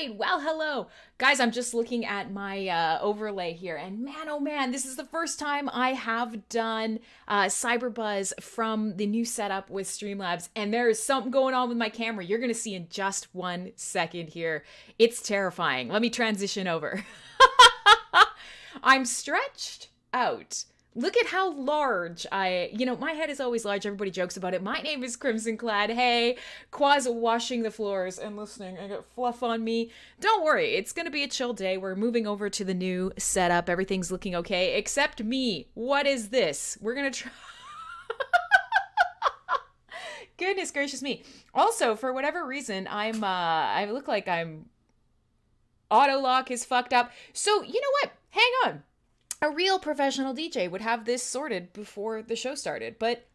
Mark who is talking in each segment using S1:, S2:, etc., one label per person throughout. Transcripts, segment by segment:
S1: right. Well, hello. Guys, I'm just looking at my overlay here, and man, oh man, this is the first time I have done Cyberbuzz from the new setup with Streamlabs, and there is something going on with my camera. You're going to see in just 1 second here. It's terrifying. Let me transition over. I'm stretched out. Look at how large my head is always large. Everybody jokes about it. My name is Crimsonclad. Hey, Quaz washing the floors and listening. I got fluff on me. Don't worry. It's going to be a chill day. We're moving over to the new setup. Everything's looking okay, except me. What is this? We're going to try. Goodness gracious me. Also, for whatever reason, I look like I'm auto lock is fucked up. So, you know what? Hang on. A real professional DJ would have this sorted before the show started, but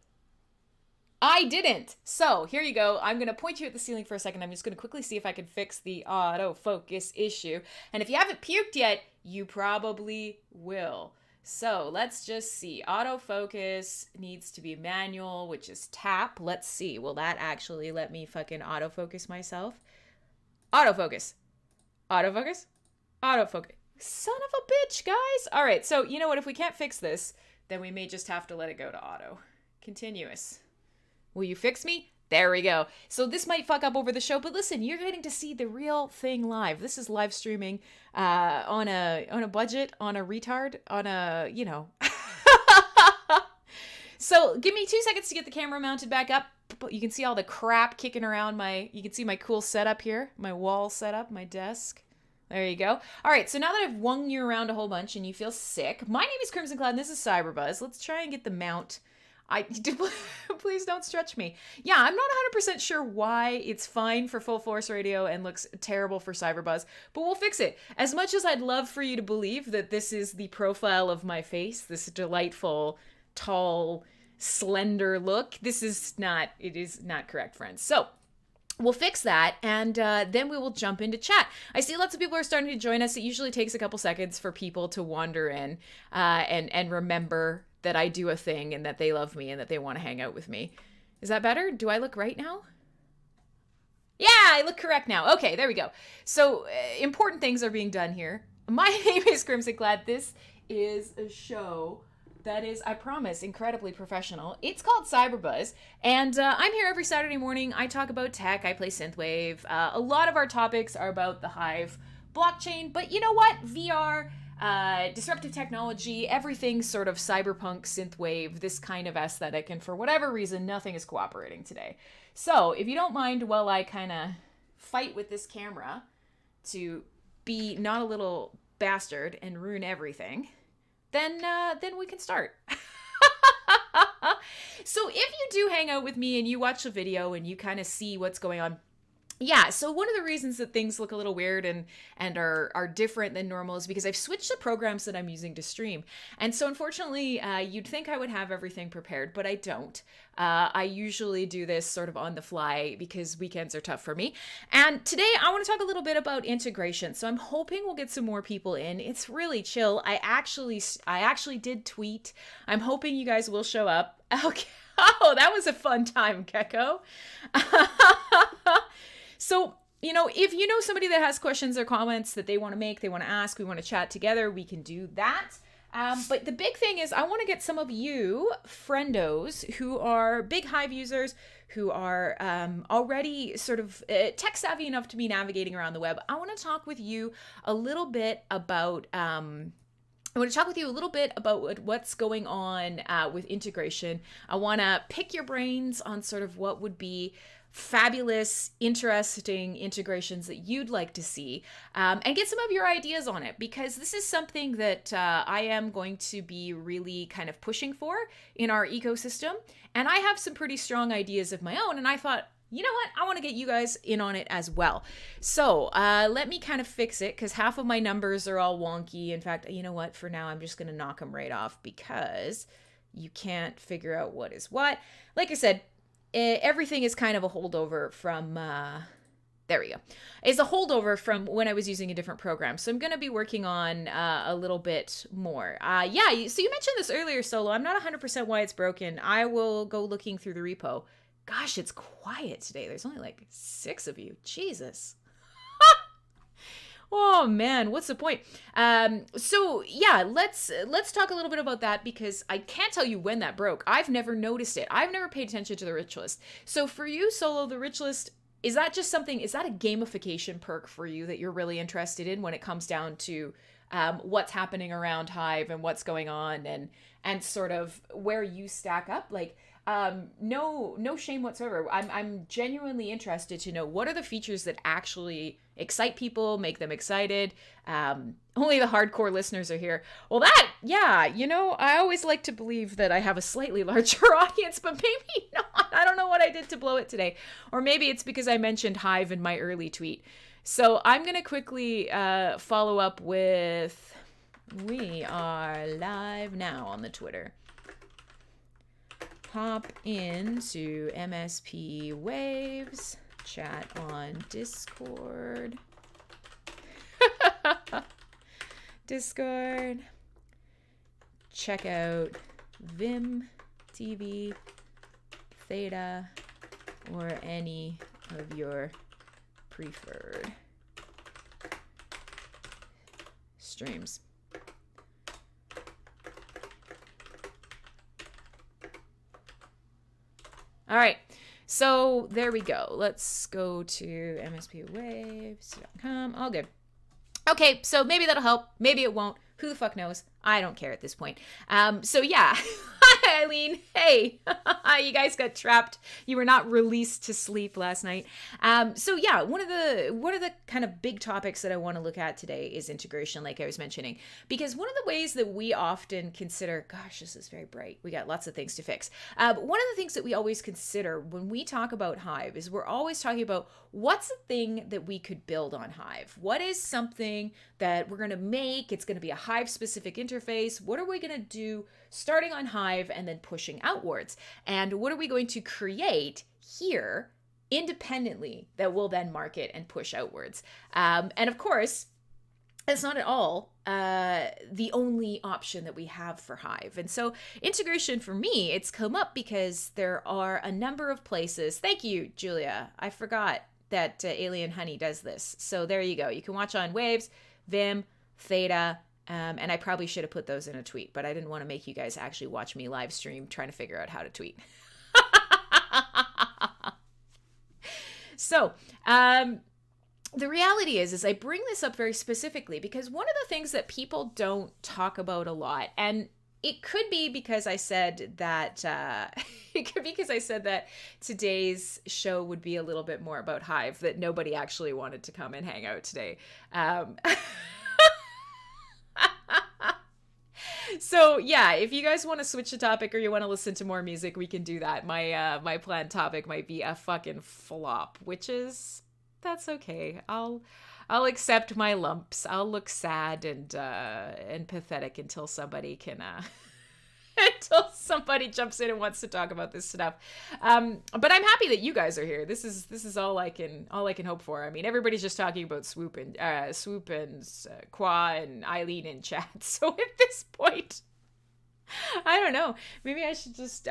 S1: I didn't. So here you go. I'm going to point you at the ceiling for a second. I'm just going to quickly see if I can fix the autofocus issue. And if you haven't puked yet, you probably will. So let's just see. Autofocus needs to be manual, which is tap. Let's see. Will that actually let me fucking autofocus myself? Autofocus. Autofocus. Autofocus. Son of a bitch, guys. All right, so you know what? If we can't fix this, then we may just have to let it go to auto. Continuous. Will you fix me? There we go. So this might fuck up over the show, but listen, you're getting to see the real thing live. This is live streaming on a budget, on a retard, on a, So give me 2 seconds to get the camera mounted back up. You can see all the crap kicking around you can see my cool setup here, my wall setup, my desk. There you go. All right, so now that I've wung you around a whole bunch and you feel sick, my name is Crimsonclad and this is Cyberbuzz. Let's try and get the mount. Please don't stretch me. Yeah, I'm not 100% sure why it's fine for Full Force Radio and looks terrible for Cyberbuzz, but we'll fix it. As much as I'd love for you to believe that this is the profile of my face, this delightful, tall, slender look, it is not correct, friends. So, we'll fix that, and then we will jump into chat. I see lots of people are starting to join us. It usually takes a couple seconds for people to wander in and remember that I do a thing and that they love me and that they want to hang out with me. Is that better? Do I look right now? Yeah, I look correct now. Okay, there we go. So important things are being done here. My name is Crimsonclad. This is a show that is, I promise, incredibly professional. It's called Cyberbuzz, and I'm here every Saturday morning. I talk about tech, I play synthwave. A lot of our topics are about the Hive blockchain, but you know what? VR, disruptive technology, everything sort of cyberpunk, synthwave, this kind of aesthetic, and for whatever reason, nothing is cooperating today. So, if you don't mind while I kind of fight with this camera to be not a little bastard and ruin everything, then we can start. So if you do hang out with me and you watch the video and you kind of see what's going on, yeah, so one of the reasons that things look a little weird and are different than normal is because I've switched the programs that I'm using to stream. And so unfortunately, you'd think I would have everything prepared, but I don't. I usually do this sort of on the fly because weekends are tough for me. And today I want to talk a little bit about integration. So I'm hoping we'll get some more people in. It's really chill. I actually did tweet. I'm hoping you guys will show up. Okay. Oh, that was a fun time, Gecko. So, if you know somebody that has questions or comments that they want to make, they want to ask, we want to chat together, we can do that. But the big thing is I want to get some of you friendos who are big Hive users, who are already sort of tech savvy enough to be navigating around the web. I want to talk with you a little bit about what's going on with integration. I want to pick your brains on sort of what would be fabulous, interesting integrations that you'd like to see, and get some of your ideas on it, because this is something that I am going to be really kind of pushing for in our ecosystem. And I have some pretty strong ideas of my own, and I thought, you know what? I want to get you guys in on it as well. So let me kind of fix it, because half of my numbers are all wonky. In fact, you know what? For now, I'm just going to knock them right off because you can't figure out what is what. Like I said, everything is kind of a holdover from, there we go. It's a holdover from when I was using a different program. So I'm going to be working on a little bit more. Yeah, so you mentioned this earlier, Solo. I'm not 100% why it's broken. I will go looking through the repo. Gosh, it's quiet today. There's only like 6 of you. Jesus. Oh man, what's the point? So yeah, let's talk a little bit about that because I can't tell you when that broke. I've never noticed it. I've never paid attention to the rich list. So for you, Solo, the rich list, is that just something, is that a gamification perk for you that you're really interested in when it comes down to what's happening around Hive and what's going on and sort of where you stack up? Like, no shame whatsoever. I'm genuinely interested to know what are the features that actually excite people, make them excited. Only the hardcore listeners are here. Well, that, yeah, I always like to believe that I have a slightly larger audience, but maybe not. I don't know what I did to blow it today. Or maybe it's because I mentioned Hive in my early tweet. So I'm going to quickly follow up with, we are live now on the Twitter. Hop into MSP Waves, chat on Discord. Discord. Check out Vim, TV, Theta, or any of your preferred streams. All right, so there we go. Let's go to mspwaves.com. All good. Okay, so maybe that'll help. Maybe it won't. Who the fuck knows? I don't care at this point. So yeah. Hi, Eileen. Hey, you guys got trapped. You were not released to sleep last night. So yeah, one of the kind of big topics that I want to look at today is integration, like I was mentioning, because one of the ways that we often consider, gosh, this is very bright. We got lots of things to fix. One of the things that we always consider when we talk about Hive is we're always talking about what's the thing that we could build on Hive? What is something that we're going to make? It's going to be a Hive specific interface. What are we going to do starting on Hive and then pushing outwards? And what are we going to create here independently that will then market and push outwards? And of course, that's not at all the only option that we have for Hive. And so integration for me, it's come up because there are a number of places. Thank you, Julia. I forgot that Alien Honey does this. So there you go. You can watch on Waves, Vim, Theta, and I probably should have put those in a tweet, but I didn't want to make you guys actually watch me live stream trying to figure out how to tweet. So, the reality is I bring this up very specifically because one of the things that people don't talk about a lot, and it could be because I said that today's show would be a little bit more about Hive, that nobody actually wanted to come and hang out today. So yeah, if you guys want to switch the topic or you want to listen to more music, we can do that. My planned topic might be a fucking flop, which is, that's okay. I'll accept my lumps. I'll look sad and pathetic until somebody can until somebody jumps in and wants to talk about this stuff. But I'm happy that you guys are here. This is all I can hope for. I mean, everybody's just talking about Swoop and Qua and Eileen in chat. So at this point, I don't know. Maybe I should just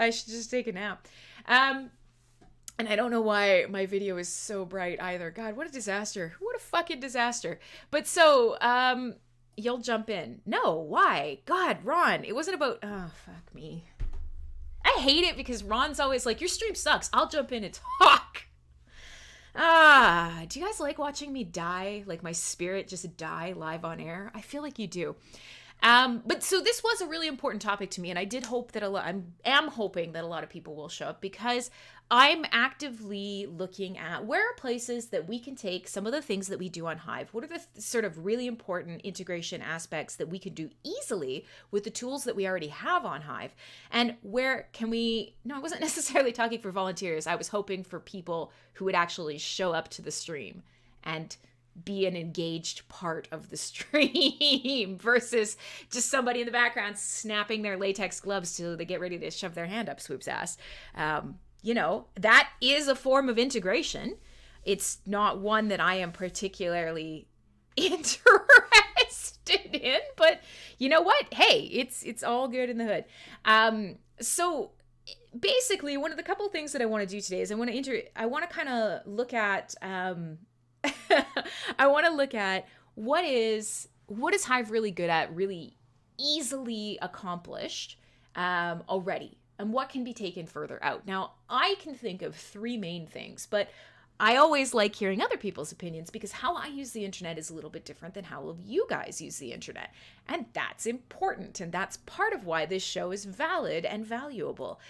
S1: take a nap. And I don't know why my video is so bright either. God, what a disaster. What a fucking disaster. But so, you'll jump in. No, why? God, Ron, it wasn't about, oh, fuck me. I hate it because Ron's always like, your stream sucks. I'll jump in and talk. Do you guys like watching me die? Like my spirit just die live on air? I feel like you do. But so this was a really important topic to me, and I did hope that I am hoping that a lot of people will show up because I'm actively looking at where are places that we can take some of the things that we do on Hive. What are the sort of really important integration aspects that we could do easily with the tools that we already have on Hive? And where can we, no, I wasn't necessarily talking for volunteers. I was hoping for people who would actually show up to the stream and be an engaged part of the stream versus just somebody in the background snapping their latex gloves till they get ready to shove their hand up Swoop's ass. That is a form of integration. It's not one that I am particularly interested in, but you know what? Hey, it's all good in the hood. So basically, one of the couple things that I want to do today is I want to kind of look at I want to look at what is Hive really good at, really easily accomplished already, and what can be taken further out? Now, I can think of three main things, but I always like hearing other people's opinions because how I use the internet is a little bit different than how you guys use the internet. And that's important. And that's part of why this show is valid and valuable,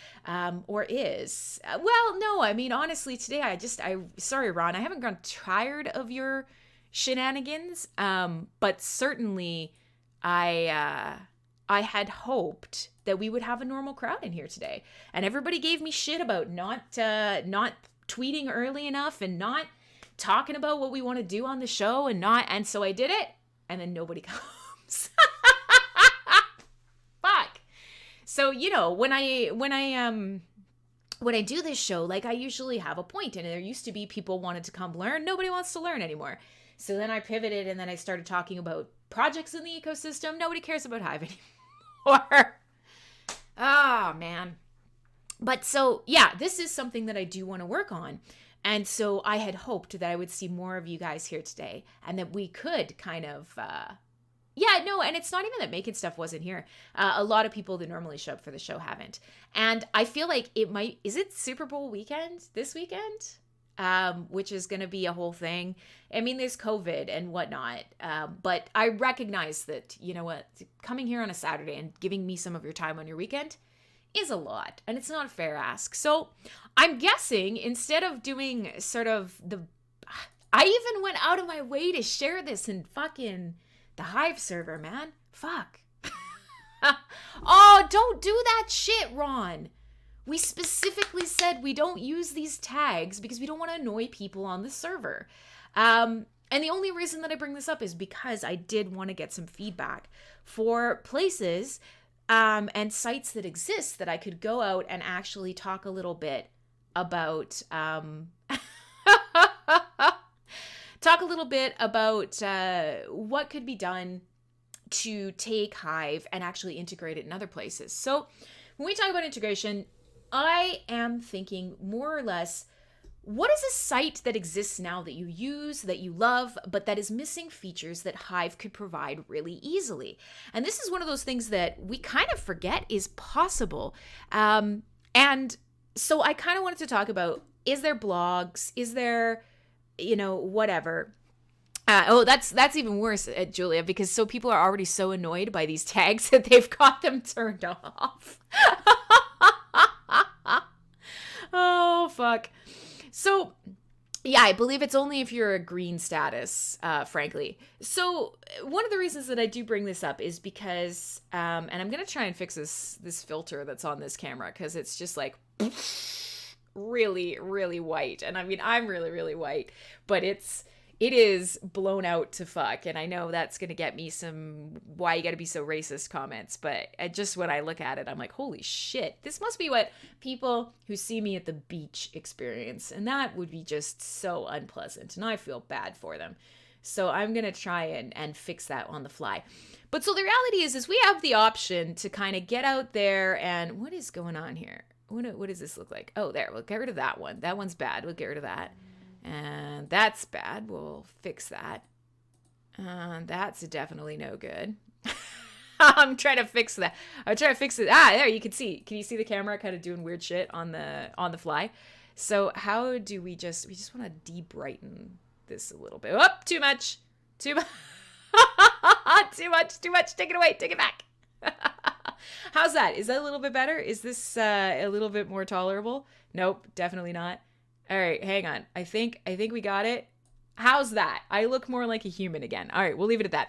S1: or is. Well, no, I mean, honestly, today sorry, Ron, I haven't grown tired of your shenanigans, but certainly I had hoped that we would have a normal crowd in here today. And everybody gave me shit about not tweeting early enough and not talking about what we want to do on the show and so I did it, and then nobody comes. Fuck. So, you know, when I do this show, like, I usually have a point, and there used to be people wanted to come learn. Nobody wants to learn anymore. So then I pivoted, and then I started talking about projects in the ecosystem. Nobody cares about Hive anymore. Oh, man. But so, yeah, this is something that I do want to work on. And so I had hoped that I would see more of you guys here today and that we could kind of, and it's not even that Making Stuff wasn't here. A lot of people that normally show up for the show haven't. And I feel like is it Super Bowl weekend this weekend? Which is going to be a whole thing. I mean, there's COVID and whatnot. But I recognize that, you know what, coming here on a Saturday and giving me some of your time on your weekend is a lot, and it's not a fair ask. So I'm guessing instead of doing sort of I even went out of my way to share this in fucking the Hive server, man. Fuck. Oh, don't do that shit, Ron. We specifically said we don't use these tags because we don't want to annoy people on the server. And the only reason that I bring this up is because I did want to get some feedback for places and sites that exist that I could go out and actually talk a little bit about, what could be done to take Hive and actually integrate it in other places. So when we talk about integration, I am thinking more or less, what is a site that exists now that you use, that you love, but that is missing features that Hive could provide really easily? And this is one of those things that we kind of forget is possible. And so I kind of wanted to talk about, is there blogs? Is there, whatever? That's even worse, Julia, because so people are already so annoyed by these tags that they've got them turned off. Oh, fuck. So, yeah, I believe it's only if you're a green status, frankly. So one of the reasons that I do bring this up is because, and I'm going to try and fix this filter that's on this camera because it's just like really, really white. And I mean, I'm really, really white, but it is blown out to fuck. And I know that's going to get me some, why you got to be so racist comments. But just when I look at it, I'm like, holy shit, this must be what people who see me at the beach experience. And that would be just so unpleasant. And I feel bad for them. So I'm going to try and fix that on the fly. But so the reality is we have the option to kind of get out there and what is going on here? What does this look like? Oh, there, we'll get rid of that one. That one's bad. We'll get rid of that. And that's bad. We'll fix that. That's definitely no good. I'm trying to fix that. I'm trying to fix it. There you can see. Can you see the camera kind of doing weird shit on the fly? So how do we just want to de-brighten this a little bit. Oh, too much. Too much. Too much. Take it away. Take it back. How's that? Is that a little bit better? Is this a little bit more tolerable? Nope, definitely not. All right, hang on. I think we got it. How's that? I look more like a human again. All right, we'll leave it at that.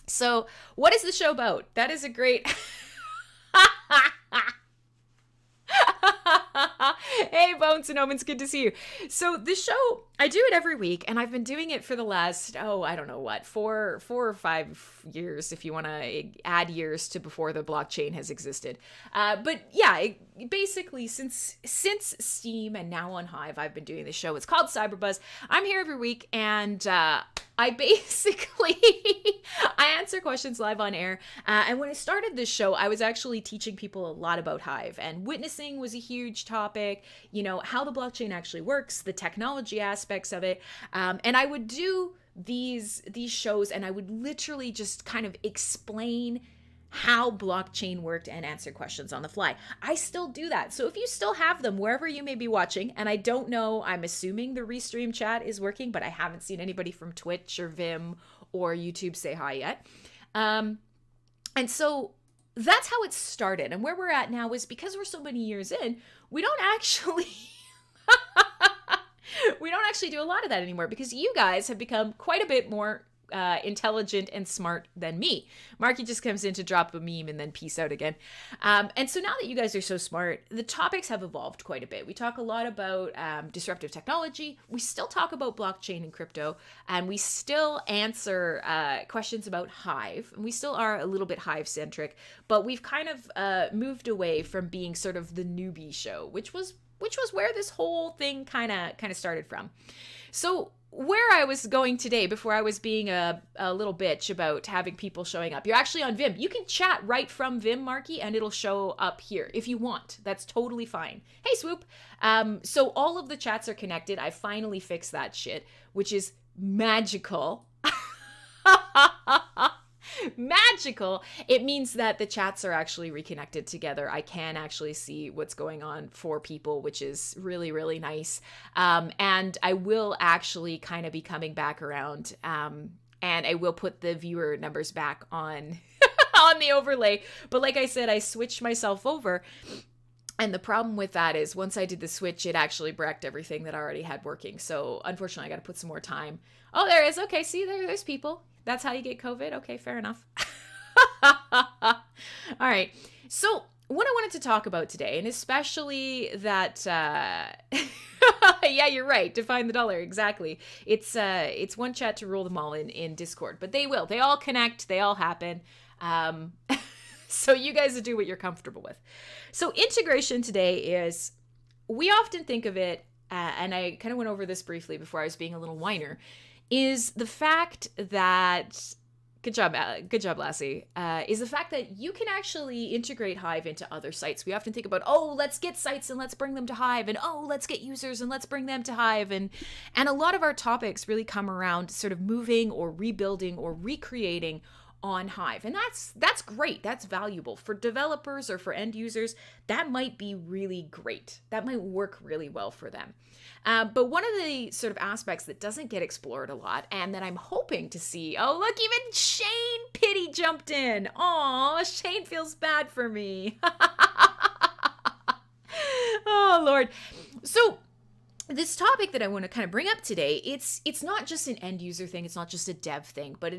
S1: So, what is the show about? That is a great... Hey, Bones and Omens, good to see you. So this show, I do it every week, and I've been doing it for the last, I don't know what, 4 or 5 years, if you want to add years to before the blockchain has existed. But yeah, basically, since Steam and now on Hive, I've been doing this show. It's called Cyberbuzz. I'm here every week, and I basically, I answer questions live on air. And when I started this show, I was actually teaching people a lot about Hive, and witnessing was a huge topic, how the blockchain actually works, the technology aspects of it. And I would do these shows, and I would literally just kind of explain how blockchain worked and answer questions on the fly. I still do that. So if you still have them wherever you may be watching, and I don't know, I'm assuming the restream chat is working, but I haven't seen anybody from Twitch or Vim or YouTube say hi yet. And so that's how it started. And where we're at now is because we're so many years in, we don't actually do a lot of that anymore, because you guys have become quite a bit more intelligent and smart than me. Marky just comes in to drop a meme and then peace out again. And so now that you guys are so smart, the topics have evolved quite a bit. We talk a lot about disruptive technology. We still talk about blockchain and crypto, and we still answer questions about Hive. And we still are a little bit Hive centric, but we've kind of moved away from being sort of the newbie show, which was where this whole thing kind of started from. So where I was going today, before I was being a little bitch about having people showing up, you're actually on Vim. You can chat right from Vim, Marky, and it'll show up here if you want. That's totally fine. Hey, Swoop. So all of the chats are connected. I finally fixed that shit, which is magical. Magical. It means that the chats are actually reconnected together. I can actually see what's going on for people, which is really, really nice. And I will actually kind of be coming back around, and I will put the viewer numbers back on on the overlay. But like I said, I switched myself over. And the problem with that is once I did the switch, it actually wrecked everything that I already had working. So unfortunately, I got to put some more time. Oh, there is. Okay, see, there's people. That's how you get COVID? Okay, fair enough. All right. So what I wanted to talk about today, and especially that, yeah, you're right. Define the dollar. Exactly. It's one chat to rule them all in Discord, but they will. They all connect. They all happen. So you guys do what you're comfortable with. So integration today is, we often think of it, and I kind of went over this briefly before I was being a little whiner, is the fact that, good job, Lassie, is the fact that you can actually integrate Hive into other sites. We often think about, oh, let's get sites and let's bring them to Hive, and oh, let's get users and let's bring them to Hive. And a lot of our topics really come around sort of moving or rebuilding or recreating on Hive. And that's great. That's valuable for developers or for end users. That might be really great. That might work really well for them. But one of the sort of aspects that doesn't get explored a lot, and that I'm hoping to see, oh, look, even Shane Pity jumped in. Aw, Shane feels bad for me. Oh, Lord. So this topic that I want to kind of bring up today, it's not just an end user thing, it's not just a dev thing, but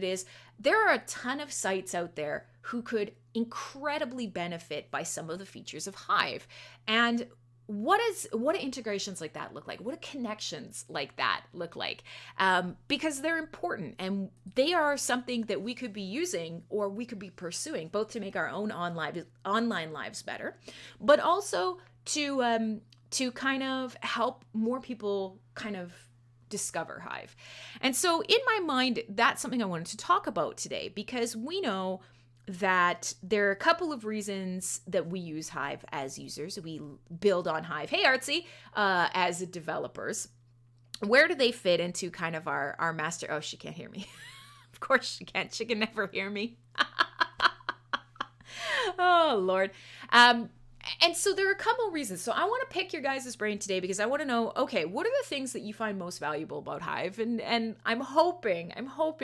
S1: there are a ton of sites out there who could incredibly benefit by some of the features of Hive. And what do integrations like that look like? What do connections like that look like? Because they're important, and they are something that we could be using or we could be pursuing, both to make our own online lives better, but also to kind of help more people kind of discover Hive. And so in my mind, that's something I wanted to talk about today, because we know that there are a couple of reasons that we use Hive as users. We build on Hive. Hey, Artsy, as developers. Where do they fit into kind of our master? Oh, she can't hear me. Of course she can't. She can never hear me. Oh, Lord. And so there are a couple reasons. So I want to pick your guys' brain today, because I want to know, okay, what are the things that you find most valuable about Hive? And I'm hoping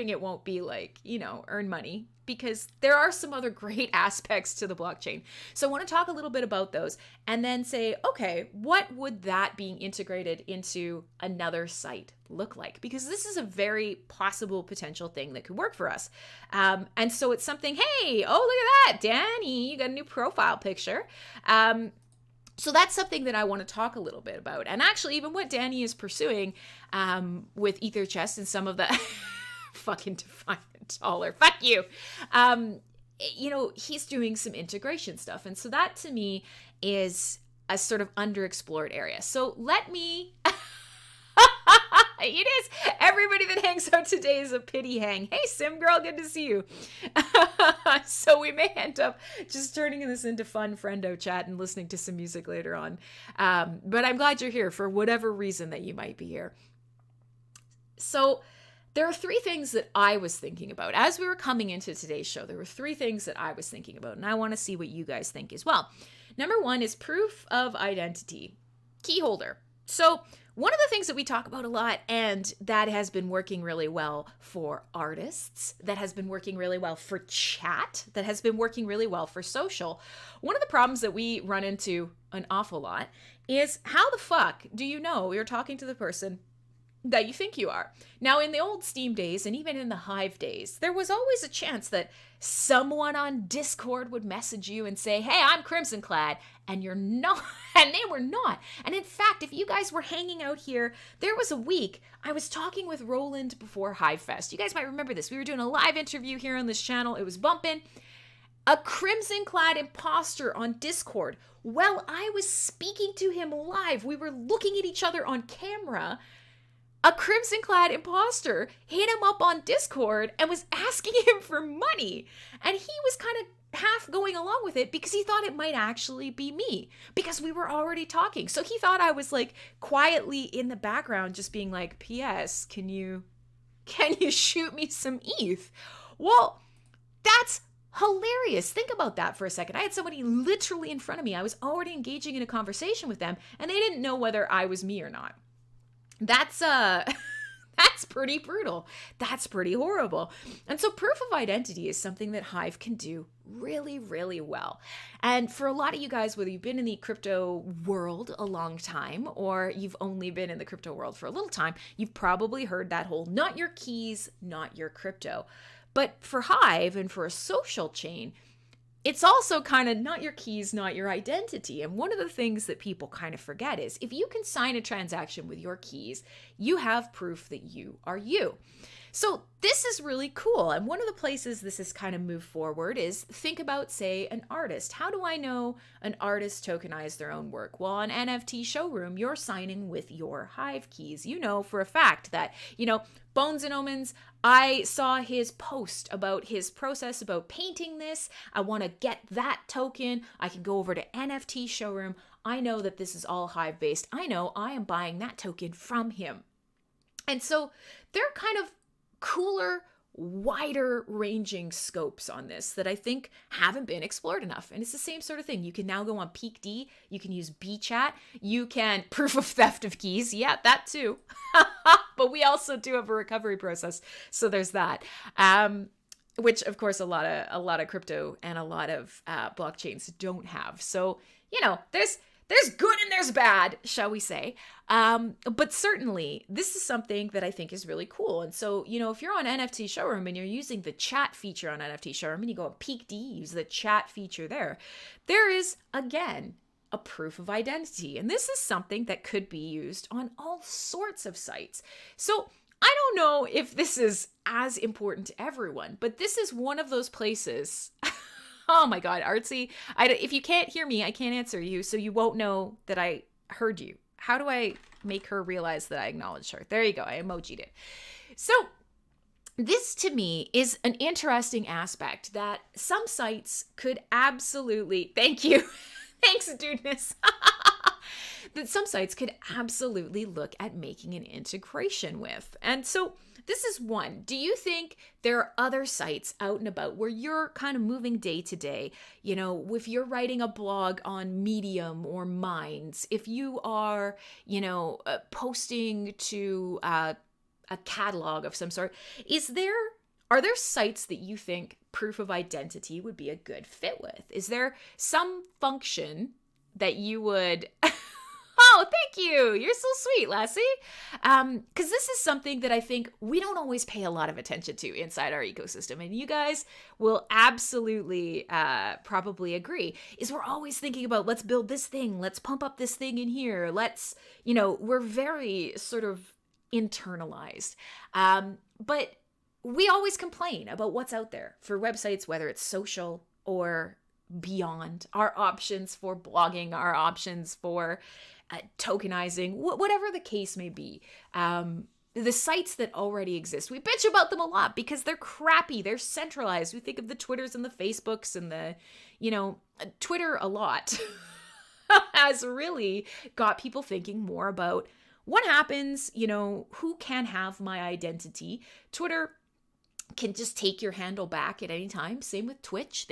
S1: it won't be like, earn money, because there are some other great aspects to the blockchain. So I want to talk a little bit about those and then say, okay, what would that being integrated into another site look like? Because this is a very possible potential thing that could work for us. And so it's something, hey, oh, look at that, Danny, you got a new profile picture. So that's something that I want to talk a little bit about. And actually, even what Danny is pursuing with Ether Chest and some of the fucking define it taller. Fuck you. He's doing some integration stuff. And so that to me is a sort of underexplored area. So let me... It is. Everybody that hangs out today is a pity hang. Hey, Sim Girl, good to see you. So we may end up just turning this into fun friendo chat and listening to some music later on. But I'm glad you're here for whatever reason that you might be here. So there are three things that I was thinking about. As we were coming into today's show, there were three things that I was thinking about, and I want to see what you guys think as well. Number one is proof of identity, key holder. So one of the things that we talk about a lot, and that has been working really well for artists, that has been working really well for chat, that has been working really well for social. One of the problems that we run into an awful lot is, how the fuck do you know you're talking to the person that you think you are? Now, in the old Steam days, and even in the Hive days, there was always a chance that someone on Discord would message you and say, hey, I'm Crimsonclad, and you're not, and they were not. And in fact, if you guys were hanging out here, there was a week I was talking with Roland before Hive Fest. You guys might remember this. We were doing a live interview here on this channel. It was bumping. A Crimsonclad imposter on Discord. Well, I was speaking to him live. We were looking at each other on camera. A Crimsonclad imposter hit him up on Discord and was asking him for money. And he was kind of half going along with it because he thought it might actually be me, because we were already talking. So he thought I was like quietly in the background just being like, P.S., can you shoot me some ETH? Well, that's hilarious. Think about that for a second. I had somebody literally in front of me. I was already engaging in a conversation with them, and they didn't know whether I was me or not. That's pretty brutal. That's pretty horrible. And so proof of identity is something that Hive can do really, really well. And for a lot of you guys, whether you've been in the crypto world a long time or you've only been in the crypto world for a little time, you've probably heard that whole not your keys, not your crypto. But for Hive and for a social chain, it's also kind of not your keys, not your identity. And one of the things that people kind of forget is, if you can sign a transaction with your keys, you have proof that you are you. So this is really cool. And one of the places this has kind of moved forward is, think about, say, an artist. How do I know an artist tokenized their own work? Well, on NFT Showroom, you're signing with your Hive keys. You know for a fact that, Bones and Omens, I saw his post about his process about painting this. I want to get that token. I can go over to NFT Showroom. I know that this is all Hive based. I know I am buying that token from him. And so there are kind of cooler, wider ranging scopes on this that I think haven't been explored enough. And it's the same sort of thing. You can now go on Peak D, you can use BChat, you can proof of theft of keys. Yeah, that too. But we also do have a recovery process. So there's that. Which of course a lot of crypto and a lot of blockchains don't have. So, there's good and there's bad, shall we say. But certainly, this is something that I think is really cool. And so, if you're on NFT Showroom and you're using the chat feature on NFT Showroom and you go on Peak D, use the chat feature there is, again, a proof of identity. And this is something that could be used on all sorts of sites. So I don't know if this is as important to everyone, but this is one of those places. Oh my God, Artsy. If you can't hear me, I can't answer you, so you won't know that I heard you. How do I make her realize that I acknowledged her? There you go, I emoji'd it. So this to me is an interesting aspect that some sites could absolutely, thank you, thanks dudeness, that some sites could absolutely look at making an integration with. And so this is one. Do you think there are other sites out and about where you're kind of moving day to day? If you're writing a blog on Medium or Minds, if you are, posting to a catalog of some sort, are there sites that you think proof of identity would be a good fit with? Is there some function that you would... Oh, thank you. You're so sweet, Lassie. Because this is something that I think we don't always pay a lot of attention to inside our ecosystem. And you guys will absolutely probably agree, is we're always thinking about, let's build this thing. Let's pump up this thing in here. We're very sort of internalized. But we always complain about what's out there for websites, whether it's social or beyond, our options for blogging, our options for tokenizing, whatever the case may be. The sites that already exist, we bitch about them a lot because they're crappy, they're centralized. We think of the Twitters and the Facebooks and the, Twitter a lot has really got people thinking more about what happens, who can have my identity? Twitter can just take your handle back at any time. Same with Twitch.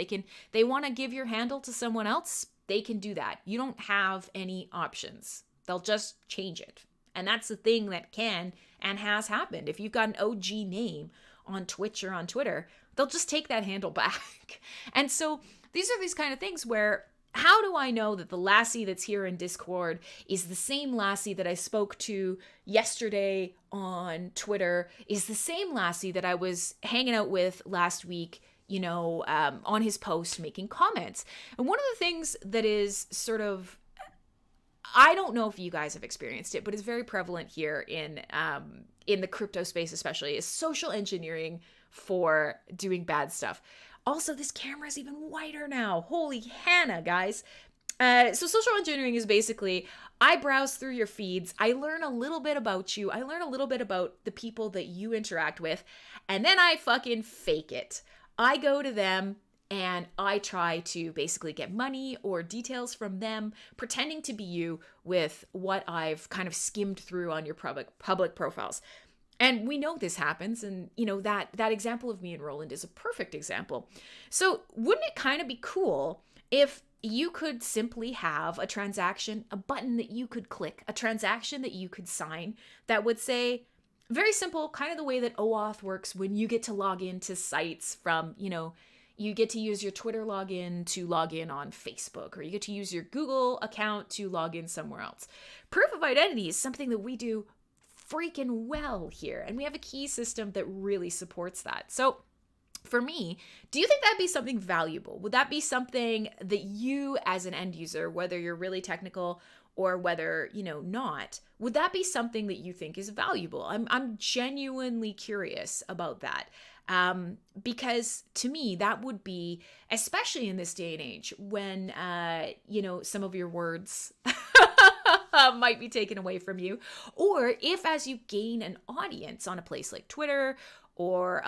S1: They want to give your handle to someone else. They can do that. You don't have any options. They'll just change it. And that's the thing that can and has happened. If you've got an OG name on Twitch or on Twitter, they'll just take that handle back. And so these are these kind of things where, how do I know that the lassie that's here in Discord is the same lassie that I spoke to yesterday on Twitter, is the same lassie that I was hanging out with last week, on his post making comments? And one of the things that is sort of, I don't know if you guys have experienced it, but it's very prevalent here in the crypto space especially, is social engineering for doing bad stuff. Also, this camera is even wider now. Holy Hannah, guys. So social engineering is basically, I browse through your feeds, I learn a little bit about you, I learn a little bit about the people that you interact with, and then I fucking fake it. I go to them and I try to basically get money or details from them, pretending to be you with what I've kind of skimmed through on your public profiles. And we know this happens, and that example of me and Roland is a perfect example. So wouldn't it kind of be cool if you could simply have a transaction, a button that you could click, a transaction that you could sign that would say, very simple, kind of the way that OAuth works when you get to log into sites from, you get to use your Twitter login to log in on Facebook, or you get to use your Google account to log in somewhere else. Proof of identity is something that we do freaking well here, and we have a key system that really supports that. So for me, do you think that'd be something valuable? Would that be something that you as an end user, whether you're really technical or whether, not, would that be something that you think is valuable? I'm genuinely curious about that. Because to me, that would be, especially in this day and age when, some of your words might be taken away from you, or if as you gain an audience on a place like Twitter or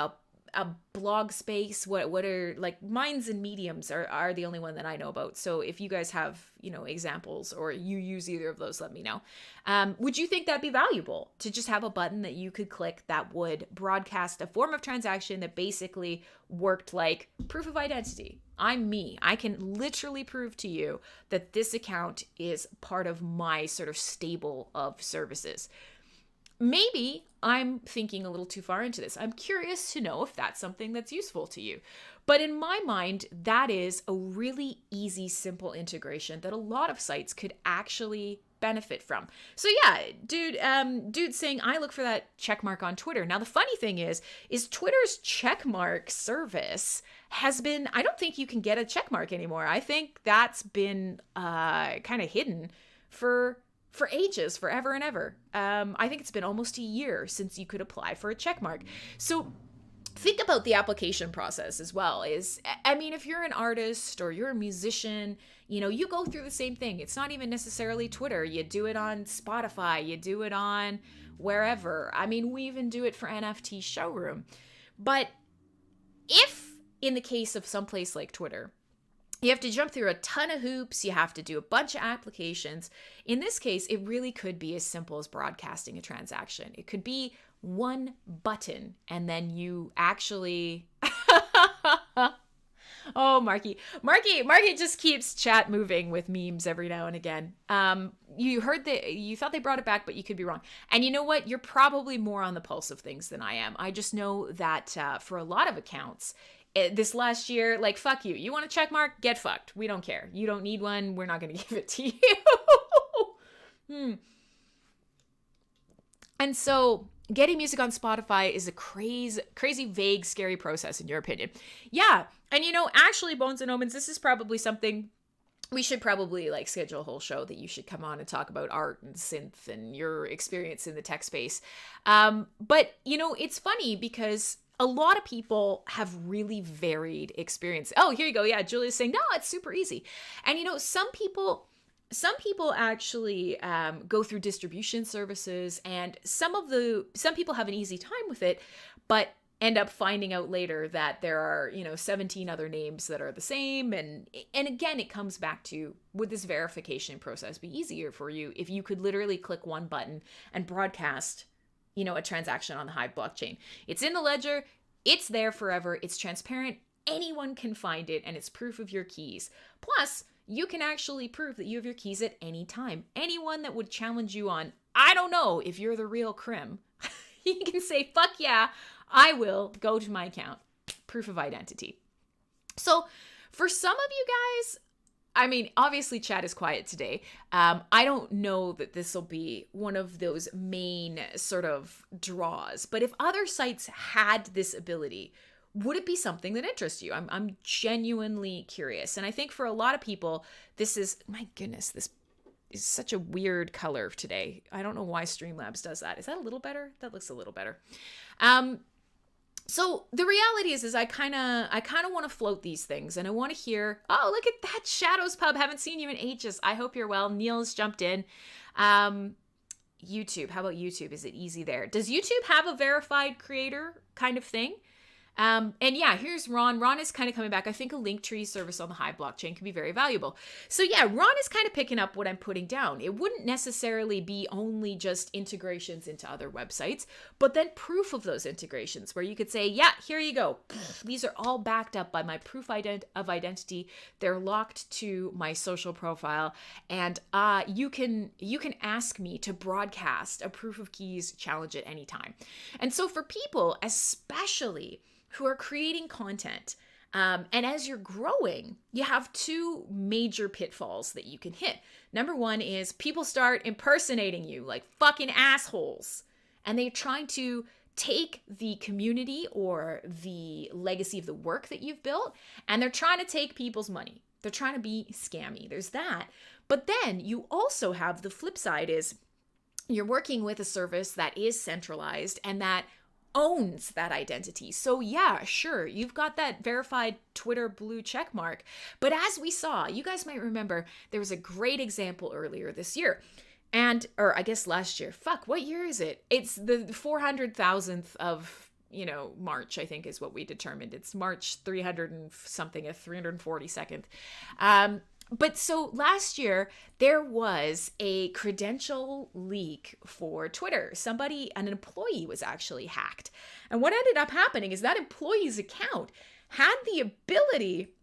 S1: a blog space, what are, like, Minds and Mediums are the only one that I know about. So if you guys have, examples or you use either of those, let me know. Would you think that'd be valuable to just have a button that you could click that would broadcast a form of transaction that basically worked like proof of identity? I'm me. I can literally prove to you that this account is part of my sort of stable of services. Maybe I'm thinking a little too far into this. I'm curious to know if that's something that's useful to you. But in my mind, that is a really easy, simple integration that a lot of sites could actually benefit from. So yeah, dude saying, I look for that check mark on Twitter. Now, the funny thing is Twitter's check mark service has been, I don't think you can get a check mark anymore. I think that's been kind of hidden for ages, forever and ever. I think it's been almost a year since you could apply for a check mark. So think about the application process as well. If you're an artist or you're a musician, you go through the same thing. It's not even necessarily Twitter. You do it on Spotify. You do it on wherever. We even do it for NFT Showroom. But if in the case of someplace like Twitter, you have to jump through a ton of hoops. You have to do a bunch of applications. In this case, it really could be as simple as broadcasting a transaction. It could be one button, and then you actually... Oh, Marky just keeps chat moving with memes every now and again. You thought they brought it back, but you could be wrong. And you know what? You're probably more on the pulse of things than I am. I just know that for a lot of accounts, this last year, like, fuck you. You want a check mark? Get fucked. We don't care. You don't need one. We're not going to give it to you. And so getting music on Spotify is a crazy, vague, scary process, in your opinion. Yeah. And actually, Bones and Omens, this is probably something we should probably schedule a whole show that you should come on and talk about art and synth and your experience in the tech space. But it's funny because a lot of people have really varied experience. Oh, here you go. Yeah, Julia's saying, no, it's super easy. And some people actually go through distribution services, and some people have an easy time with it, but end up finding out later that there are, 17 other names that are the same. And again, it comes back to, would this verification process be easier for you if you could literally click one button and broadcast, a transaction on the Hive blockchain? It's in the ledger. It's there forever. It's transparent. Anyone can find it, and it's proof of your keys. Plus, you can actually prove that you have your keys at any time. Anyone that would challenge you on, I don't know if you're the real Crim, you can say, fuck yeah, I will go to my account. Proof of identity. So for some of you guys, I mean, obviously chat is quiet today. I don't know that this will be one of those main sort of draws, but if other sites had this ability, would it be something that interests you? I'm genuinely curious. And I think for a lot of people, this is, my goodness, this is such a weird color today. I don't know why Streamlabs does that. Is that a little better? That looks a little better. So the reality is I kind of want to float these things, and I want to hear, oh, look at that, Shadows Pub. Haven't seen you in ages. I hope you're well. Neil's jumped in. YouTube. How about YouTube? Is it easy there? Does YouTube have a verified creator kind of thing? And yeah, here's Ron. Ron is kind of coming back. I think a Linktree service on the Hive blockchain can be very valuable. So yeah, Ron is kind of picking up what I'm putting down. It wouldn't necessarily be only just integrations into other websites, but then proof of those integrations where you could say, yeah, here you go. These are all backed up by my proof of identity. They're locked to my social profile. And you can ask me to broadcast a proof of keys challenge at any time. And so for people, especially who are creating content, and as you're growing, you have two major pitfalls that you can hit. Number one is people start impersonating you like fucking assholes, and they're trying to take the community or the legacy of the work that you've built, and they're trying to take people's money. They're trying to be scammy. There's that. But then you also have the flip side is you're working with a service that is centralized and that owns that identity. So yeah, sure, you've got that verified Twitter blue check mark. But as we saw, you guys might remember, there was a great example earlier this year. Or I guess last year. Fuck, what year is it? It's the 400,000th of, March, I think is what we determined. It's March 300 and something, a 342nd. But so last year, there was a credential leak for Twitter. An employee was actually hacked. And what ended up happening is that employee's account had the ability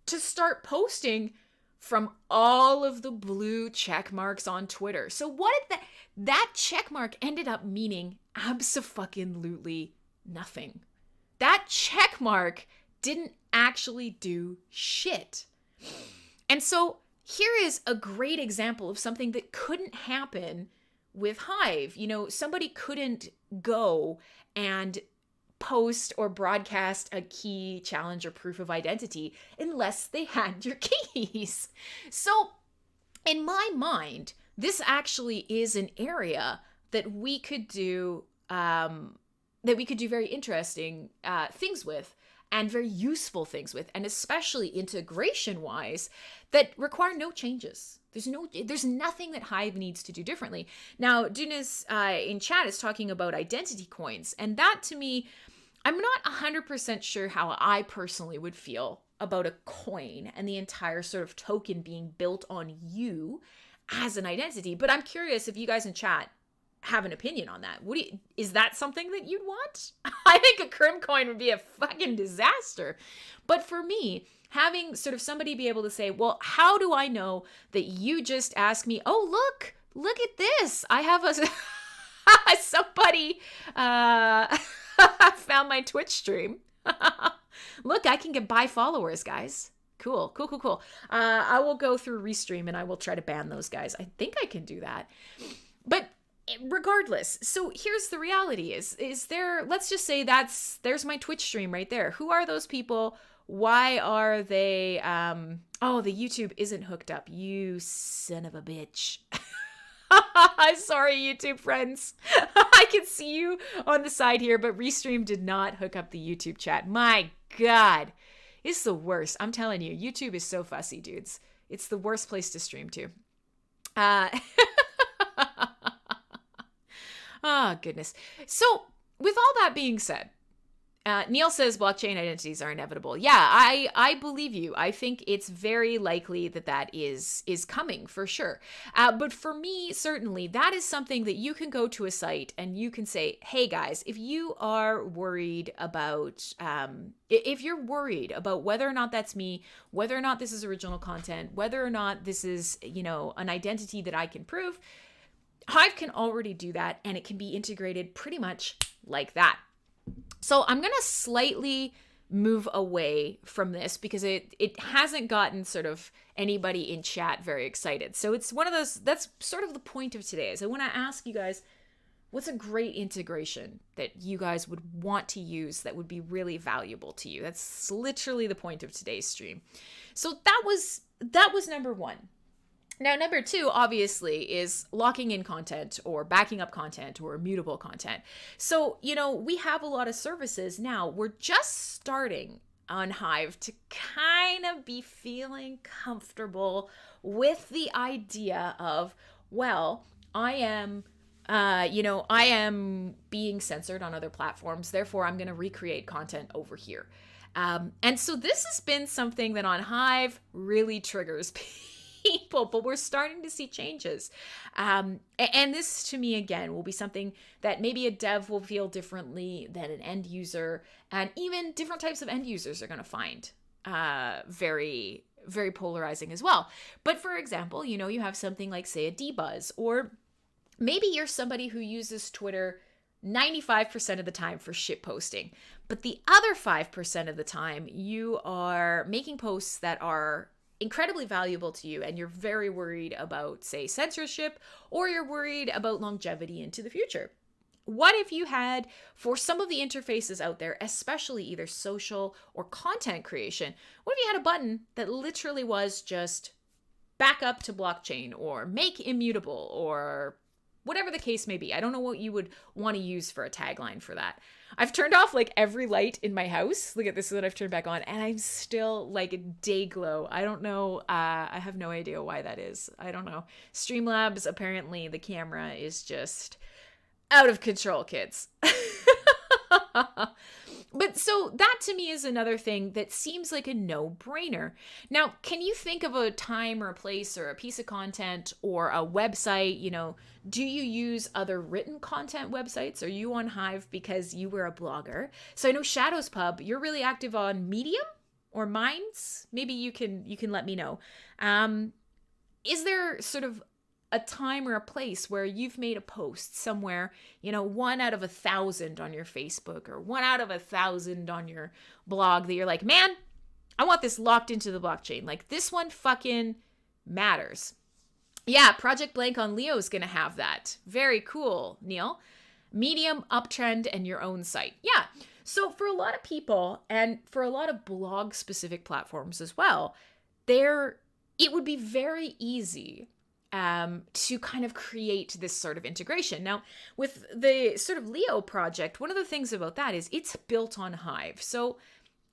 S1: to start posting from all of the blue check marks on Twitter. So what did that check mark ended up meaning abso-fucking-lutely nothing. That check mark didn't actually do shit. And so here is a great example of something that couldn't happen with Hive. Somebody couldn't go and post or broadcast a key challenge or proof of identity unless they had your keys. So in my mind, this actually is an area that we could do very interesting things with, and very useful things with, and especially integration-wise, that require no changes. There's nothing that Hive needs to do differently. Now, Dunas in chat is talking about identity coins, and that to me, I'm not 100% sure how I personally would feel about a coin and the entire sort of token being built on you as an identity, but I'm curious if you guys in chat have an opinion on that. Is that something that you'd want? I think a Crim coin would be a fucking disaster. But for me, having sort of somebody be able to say, well, how do I know that you just asked me, oh, look at this. I have somebody found my Twitch stream. Look, I can buy followers, guys. Cool. I will go through Restream and I will try to ban those guys. I think I can do that. But regardless, so here's the reality is there, let's just say there's my Twitch stream right there. Who are those people? Why are they, the YouTube isn't hooked up. You son of a bitch. Sorry, YouTube friends. I can see you on the side here, but Restream did not hook up the YouTube chat. My God, it's the worst. I'm telling you, YouTube is so fussy, dudes. It's the worst place to stream to. Oh, goodness. So with all that being said, Neil says blockchain identities are inevitable. Yeah, I believe you. I think it's very likely that is coming for sure. But for me, certainly, that is something that you can go to a site and you can say, hey guys, if you are worried about, if you're worried about whether or not that's me, whether or not this is original content, whether or not this is, an identity that I can prove, Hive can already do that, and it can be integrated pretty much like that. So I'm going to slightly move away from this because it hasn't gotten sort of anybody in chat very excited. So it's one of those, that's sort of the point of today, is I want to ask you guys, what's a great integration that you guys would want to use that would be really valuable to you? That's literally the point of today's stream. So that was number one. Now, number two, obviously, is locking in content or backing up content or immutable content. So, we have a lot of services now. We're just starting on Hive to kind of be feeling comfortable with the idea of, well, I am being censored on other platforms. Therefore, I'm going to recreate content over here. And so this has been something that on Hive really triggers people, but we're starting to see changes. And this, to me, again, will be something that maybe a dev will feel differently than an end user, and even different types of end users are going to find very, very polarizing as well. But for example, you have something like, say, a debuzz, or maybe you're somebody who uses Twitter 95% of the time for shit posting, but the other 5% of the time you are making posts that are incredibly valuable to you, and you're very worried about, say, censorship, or you're worried about longevity into the future. What if you had, for some of the interfaces out there, especially either social or content creation, what if you had a button that literally was just back up to blockchain or make immutable or whatever the case may be? I don't know what you would want to use for a tagline for that. I've turned off like every light in my house. Look at this, that I've turned back on, and I'm still like a day glow. I don't know. I have no idea why that is. I don't know. Streamlabs, apparently the camera is just out of control, kids. But so that to me is another thing that seems like a no-brainer. Now, can you think of a time or a place or a piece of content or a website? Do you use other written content websites? Are you on Hive because you were a blogger? So I know Shadows Pub, you're really active on Medium or Minds. Maybe you can let me know. Is there sort of a time or a place where you've made a post somewhere, 1 out of 1,000 on your Facebook or 1 out of 1,000 on your blog, that you're like, man, I want this locked into the blockchain. Like, this one fucking matters. Yeah, Project Blank on Leo is going to have that. Very cool, Neil. Medium, Uptrend, and your own site. Yeah. So for a lot of people, and for a lot of blog-specific platforms as well, it would be very easy to kind of create this sort of integration. Now, with the sort of Leo project, one of the things about that is it's built on Hive. So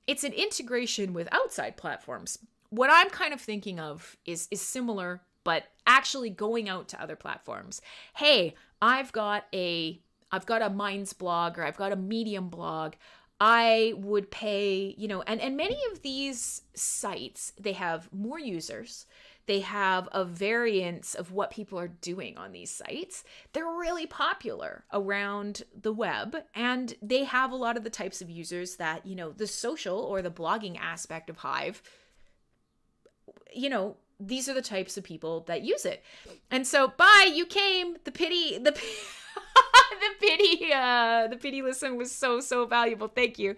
S1: it's an integration with outside platforms. What I'm kind of thinking of is similar, but actually going out to other platforms. Hey, I've got a Minds blog, or I've got a Medium blog. I would pay, and many of these sites, they have more users. They have a variance of what people are doing on these sites. They're really popular around the web, and they have a lot of the types of users that, the social or the blogging aspect of Hive, these are the types of people that use it. And so, bye, you came. The pity listen was so valuable. Thank you.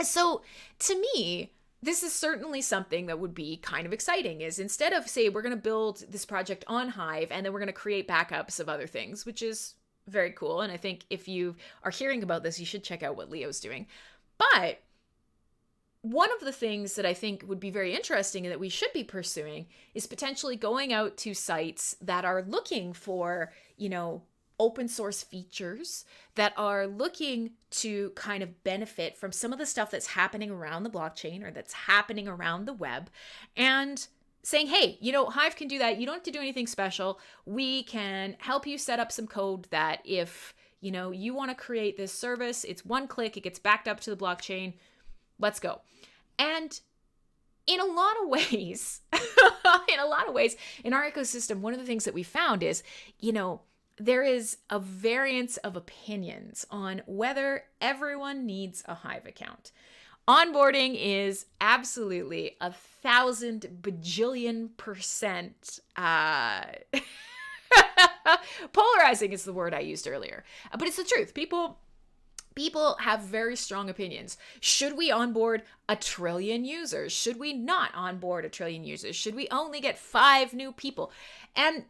S1: So to me, this is certainly something that would be kind of exciting, is instead of, say, we're going to build this project on Hive and then we're going to create backups of other things, which is very cool. And I think if you are hearing about this, you should check out what Leo's doing. But one of the things that I think would be very interesting and that we should be pursuing is potentially going out to sites that are looking for, open source features, that are looking to kind of benefit from some of the stuff that's happening around the blockchain or that's happening around the web, and saying, hey, Hive can do that. You don't have to do anything special. We can help you set up some code that if You know, you want to create this service. It's one click. It gets backed up to the blockchain. Let's go. And in a lot of ways, in our ecosystem, one of the things that we found is, you know, there is a variance of opinions on whether everyone needs a Hive account. Onboarding is absolutely 1,000 bajillion percent polarizing is the word I used earlier. But it's the truth. People have very strong opinions. Should we onboard 1 trillion users? Should we not onboard 1 trillion users? Should we only get 5 new people? And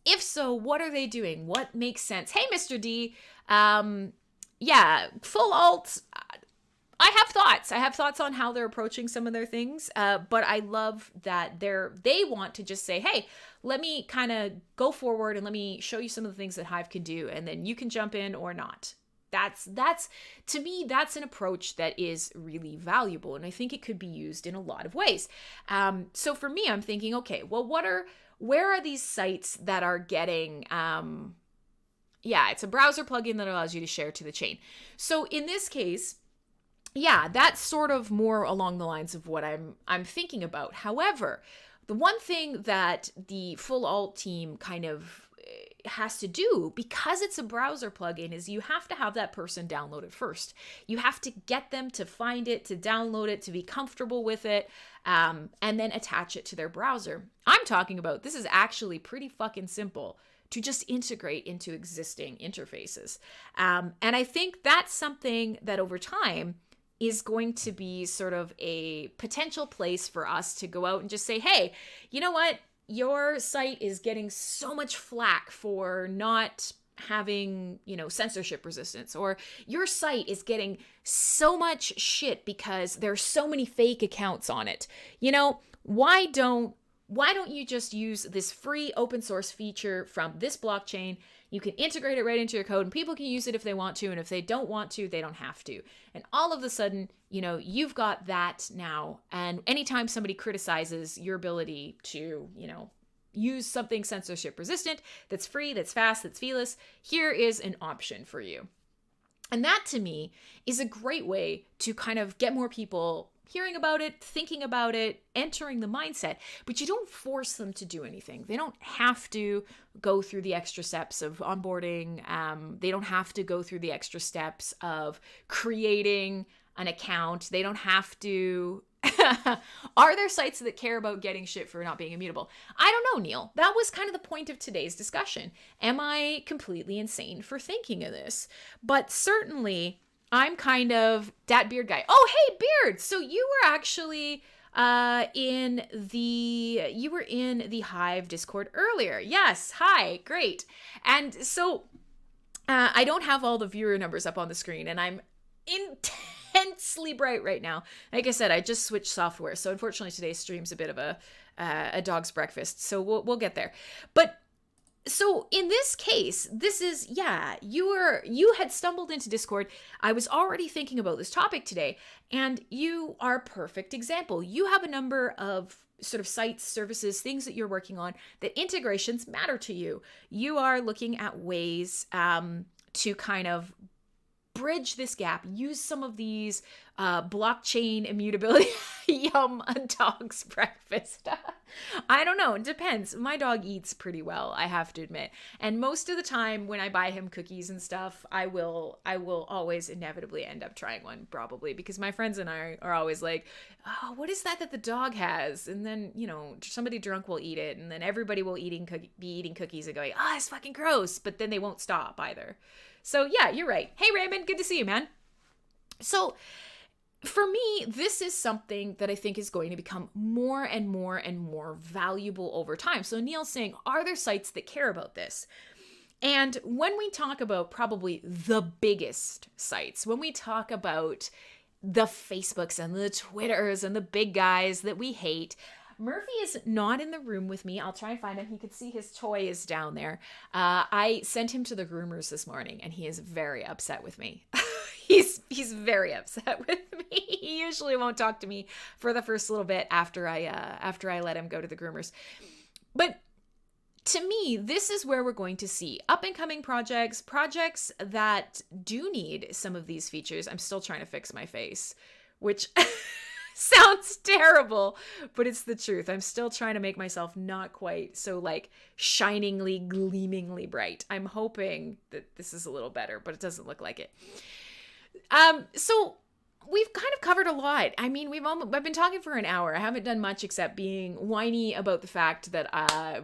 S1: if so, what are they doing? What makes sense? Hey, Mr. D, yeah, full alt. I have thoughts on how they're approaching some of their things, but I love that they want to just say, hey, let me kind of go forward and let me show you some of the things that Hive can do, and then you can jump in or not. That's to me, that's an approach that is really valuable, and I think it could be used in a lot of ways. So for me, I'm thinking, okay, well, where are these sites that are getting, it's a browser plugin that allows you to share to the chain. So in this case, yeah, that's sort of more along the lines of what I'm thinking about. However, the one thing that the full alt team kind of has to do, because it's a browser plugin, is you have to have that person download it first. You have to get them to find it, to download it, to be comfortable with it, and then attach it to their browser. I'm talking about, this is actually pretty fucking simple to just integrate into existing interfaces. And I think that's something that over time is going to be sort of a potential place for us to go out and just say, hey, you know what? Your site is getting so much flack for not having, you know, censorship resistance, or your site is getting so much shit because there's so many fake accounts on it. You know, why don't you just use this free open source feature from this blockchain? You can integrate it right into your code, and people can use it if they want to, and if they don't want to, they don't have to. And all of a sudden, you know, you've got that now. And anytime somebody criticizes your ability to, you know, use something censorship resistant, that's free, that's fast, that's feeless, here is an option for you. And that to me is a great way to kind of get more people hearing about it, thinking about it, entering the mindset, but you don't force them to do anything. They don't have to go through the extra steps of onboarding. They don't have to go through the extra steps of creating an account. They don't have to. Are there sites that care about getting shit for not being immutable? I don't know, Neil. That was kind of the point of today's discussion. Am I completely insane for thinking of this? But certainly, I'm kind of that Beard guy. Oh, hey, Beard! So you were actually in the Hive Discord earlier. Yes, hi, great. And so I don't have all the viewer numbers up on the screen, and I'm intensely bright right now. Like I said, I just switched software, so unfortunately today's stream's a bit of a dog's breakfast. So we'll get there. But so in this case, this is, yeah, you had stumbled into Discord. I was already thinking about this topic today, and you are a perfect example. You have a number of sort of sites, services, things that you're working on that integrations matter to you. You are looking at ways to kind of bridge this gap, use some of these blockchain immutability. Yum, a dog's breakfast. I don't know. It depends. My dog eats pretty well, I have to admit. And most of the time when I buy him cookies and stuff, I will always inevitably end up trying one, probably, because my friends and I are always like, oh, what is that the dog has? And then, you know, somebody drunk will eat it, and then everybody will be eating cookies and going, oh, it's fucking gross. But then they won't stop either. So yeah, you're right. Hey, Raymond, good to see you, man. So for me, this is something that I think is going to become more and more and more valuable over time. So Neil's saying, are there sites that care about this? And when we talk about probably the biggest sites, when we talk about the Facebooks and the Twitters and the big guys that we hate, Murphy is not in the room with me. I'll try and find him. He could see his toy is down there. I sent him to the groomers this morning, and he is very upset with me. He's very upset with me. He usually won't talk to me for the first little bit after I let him go to the groomers. But to me, this is where we're going to see up and coming projects that do need some of these features. I'm still trying to fix my face, which sounds terrible, but it's the truth. I'm still trying to make myself not quite so like shiningly, gleamingly bright. I'm hoping that this is a little better, but it doesn't look like it. So we've kind of covered a lot. I mean, I've been talking for an hour. I haven't done much except being whiny about the fact that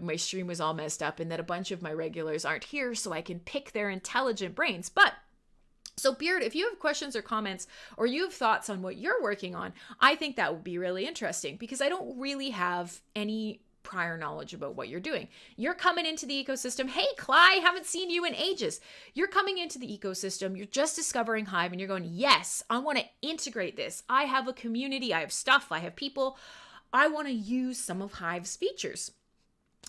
S1: my stream was all messed up and that a bunch of my regulars aren't here so I can pick their intelligent brains. But so Beard, if you have questions or comments or you have thoughts on what you're working on, I think that would be really interesting because I don't really have any prior knowledge about what you're doing. You're coming into the ecosystem. Hey, Cly, haven't seen you in ages. You're coming into the ecosystem. You're just discovering Hive and you're going, yes, I want to integrate this. I have a community. I have stuff. I have people. I want to use some of Hive's features.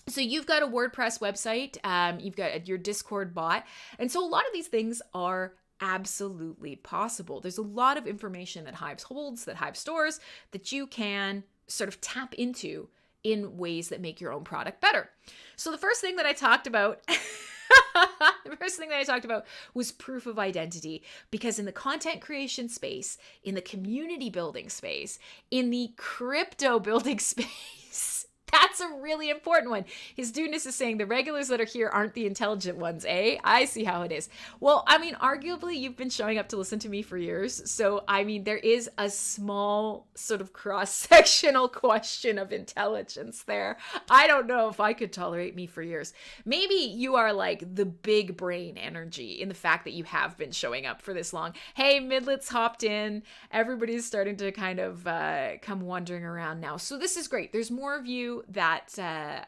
S1: So you've got a WordPress website. You've got your Discord bot. And so a lot of these things are absolutely possible. There's a lot of information that Hive holds, that Hive stores, that you can sort of tap into in ways that make your own product better. So the first thing that I talked about, was proof of identity, because in the content creation space, in the community building space, in the crypto building space, that's a really important one. His Dudeness is saying the regulars that are here aren't the intelligent ones, eh? I see how it is. Well, I mean, arguably you've been showing up to listen to me for years. So, I mean, there is a small sort of cross-sectional question of intelligence there. I don't know if I could tolerate me for years. Maybe you are like the big brain energy in the fact that you have been showing up for this long. Hey, Midlet's hopped in. Everybody's starting to kind of come wandering around now. So this is great. There's more of you that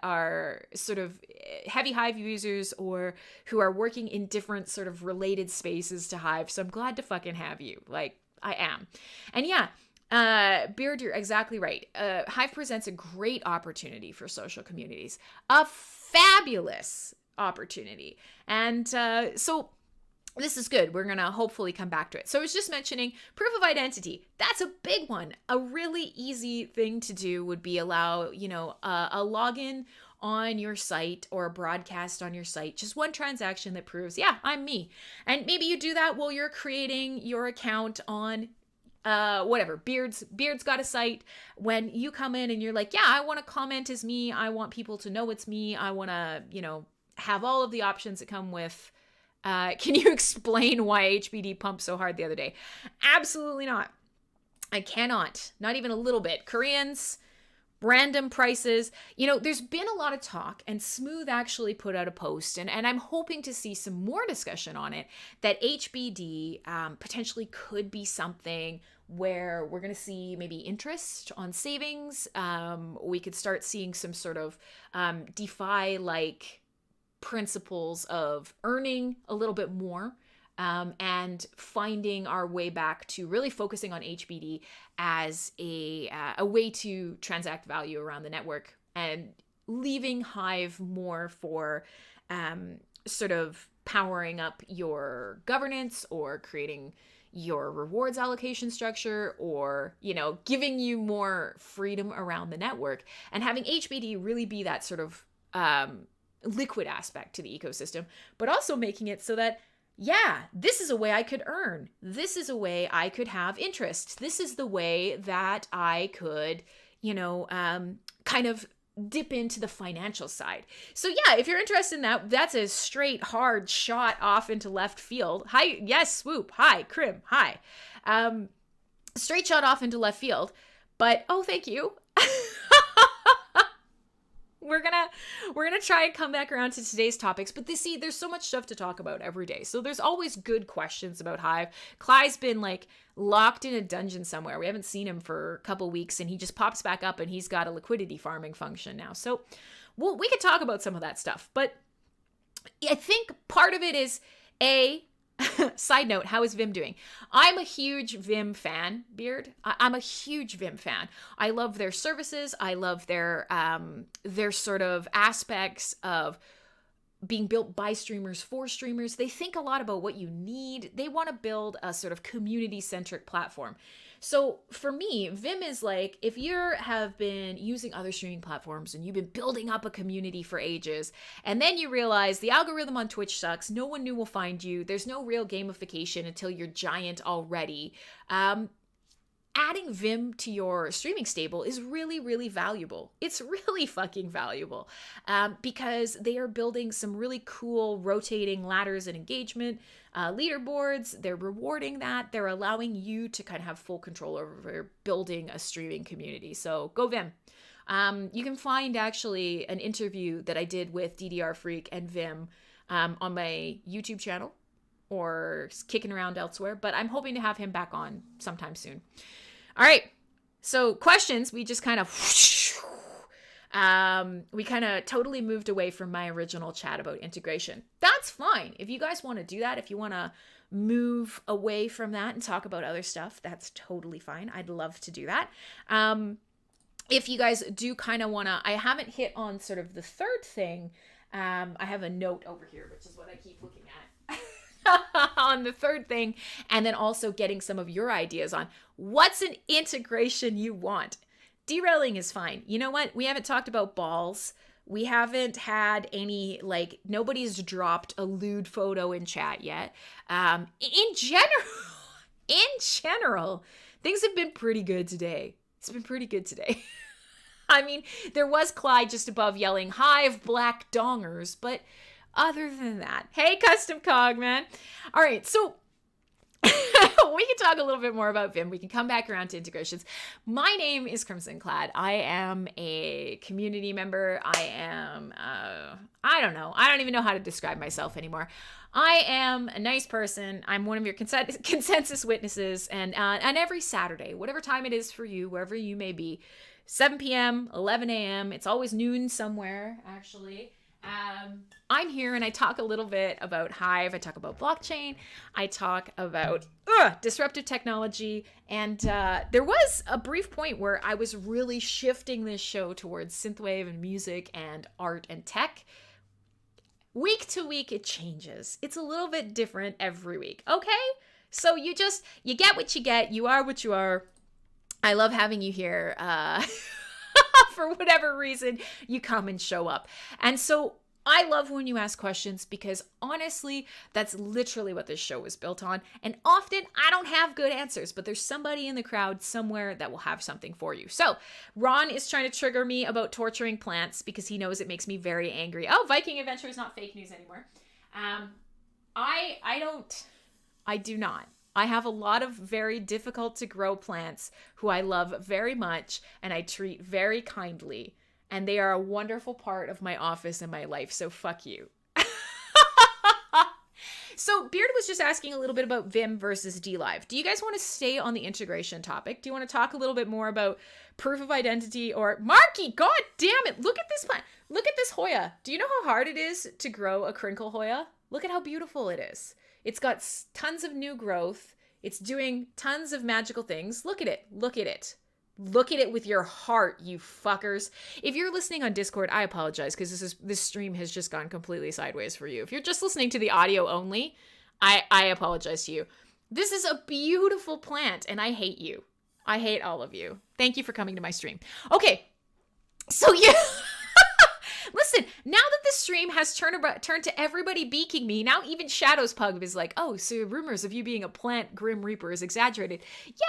S1: are sort of heavy Hive users or who are working in different sort of related spaces to Hive. So I'm glad to fucking have you. Like, I am. And yeah, Beard, you're exactly right. Hive presents a great opportunity for social communities. A fabulous opportunity. And so this is good. We're going to hopefully come back to it. So I was just mentioning proof of identity. That's a big one. A really easy thing to do would be allow, a login on your site or a broadcast on your site. Just one transaction that proves, yeah, I'm me. And maybe you do that while you're creating your account on whatever. Beard's got a site. When you come in and you're like, yeah, I want to comment as me. I want people to know it's me. I want to, have all of the options that come with can you explain why HBD pumped so hard the other day? Absolutely not. I cannot. Not even a little bit. Koreans, random prices. There's been a lot of talk, and Smooth actually put out a post, and I'm hoping to see some more discussion on it, that HBD potentially could be something where we're going to see maybe interest on savings. We could start seeing some sort of DeFi-like principles of earning a little bit more and finding our way back to really focusing on HBD as a way to transact value around the network and leaving Hive more for sort of powering up your governance or creating your rewards allocation structure or, giving you more freedom around the network and having HBD really be that sort of liquid aspect to the ecosystem, but also making it so that, yeah, this is a way I could earn. This is a way I could have interest. This is the way that I could, kind of dip into the financial side. So yeah, if you're interested in that, that's a straight, hard shot off into left field. Hi, yes, Swoop. Hi, Crim. Hi. Straight shot off into left field. But, oh, thank you. We're gonna try and come back around to today's topics, but there's so much stuff to talk about every day. So there's always good questions about Hive. Cly's been like locked in a dungeon somewhere. We haven't seen him for a couple weeks, and he just pops back up, and he's got a liquidity farming function now. So we could talk about some of that stuff, but I think part of it is side note, how is Vim doing? I'm a huge Vim fan, Beard. I'm a huge Vim fan. I love their services. I love their sort of aspects of being built by streamers for streamers. They think a lot about what you need. They want to build a sort of community-centric platform. So for me, Vim is like, if you have been using other streaming platforms and you've been building up a community for ages, and then you realize the algorithm on Twitch sucks, no one new will find you, there's no real gamification until you're giant already, adding Vim to your streaming stable is really, really valuable. It's really fucking valuable because they are building some really cool rotating ladders and engagement, leaderboards. They're rewarding that. They're allowing you to kind of have full control over building a streaming community. So go Vim. You can find actually an interview that I did with DDR Freak and Vim on my YouTube channel or kicking around elsewhere, but I'm hoping to have him back on sometime soon. All right, so questions, we just kind of, we kind of totally moved away from my original chat about integration. That's fine. If you guys want to do that, if you want to move away from that and talk about other stuff, that's totally fine. I'd love to do that. If you guys do kind of want to, I haven't hit on sort of the third thing. I have a note over here, which is what I keep looking at. On the third thing, and then also getting some of your ideas on what's an integration you want. Derailing is fine. You know what? We haven't talked about balls. We haven't had any, like, nobody's dropped a lewd photo in chat yet. In general, things have been pretty good today. It's been pretty good today. I mean, there was Clyde just above yelling, "Hive black dongers," but other than that, hey, Custom Cog, man. All right, so we can talk a little bit more about Vim. We can come back around to integrations. My name is Crimsonclad. I am a community member. I am, I don't know. I don't even know how to describe myself anymore. I am a nice person. I'm one of your consensus witnesses. And every Saturday, whatever time it is for you, wherever you may be, 7 p.m., 11 a.m., it's always noon somewhere, actually. I'm here and I talk a little bit about Hive. I talk about blockchain. I talk about disruptive technology. And there was a brief point where I was really shifting this show towards synthwave and music and art and tech. Week to week, it changes. It's a little bit different every week. Okay? So you get what you get. You are what you are. I love having you here. For whatever reason, you come and show up. And so I love when you ask questions because honestly, that's literally what this show is built on. And often I don't have good answers, but there's somebody in the crowd somewhere that will have something for you. So Ron is trying to trigger me about torturing plants because he knows it makes me very angry. Oh, Viking Adventure is not fake news anymore. I do not. I have a lot of very difficult to grow plants who I love very much and I treat very kindly. And they are a wonderful part of my office and my life. So fuck you. So Beard was just asking a little bit about Vim versus DLive. Do you guys want to stay on the integration topic? Do you want to talk a little bit more about proof of identity or Marky? God damn it. Look at this plant. Look at this Hoya. Do you know how hard it is to grow a crinkle Hoya? Look at how beautiful it is. It's got tons of new growth. It's doing tons of magical things. Look at it. Look at it. Look at it with your heart, you fuckers. If you're listening on Discord, I apologize because this stream has just gone completely sideways for you. If you're just listening to the audio only, I apologize to you. This is a beautiful plant and I hate you. I hate all of you. Thank you for coming to my stream. Okay. So yeah. Listen, now that the stream has turned to everybody beaking me, now even Shadow's Pug is like, oh, so rumors of you being a plant Grim Reaper is exaggerated.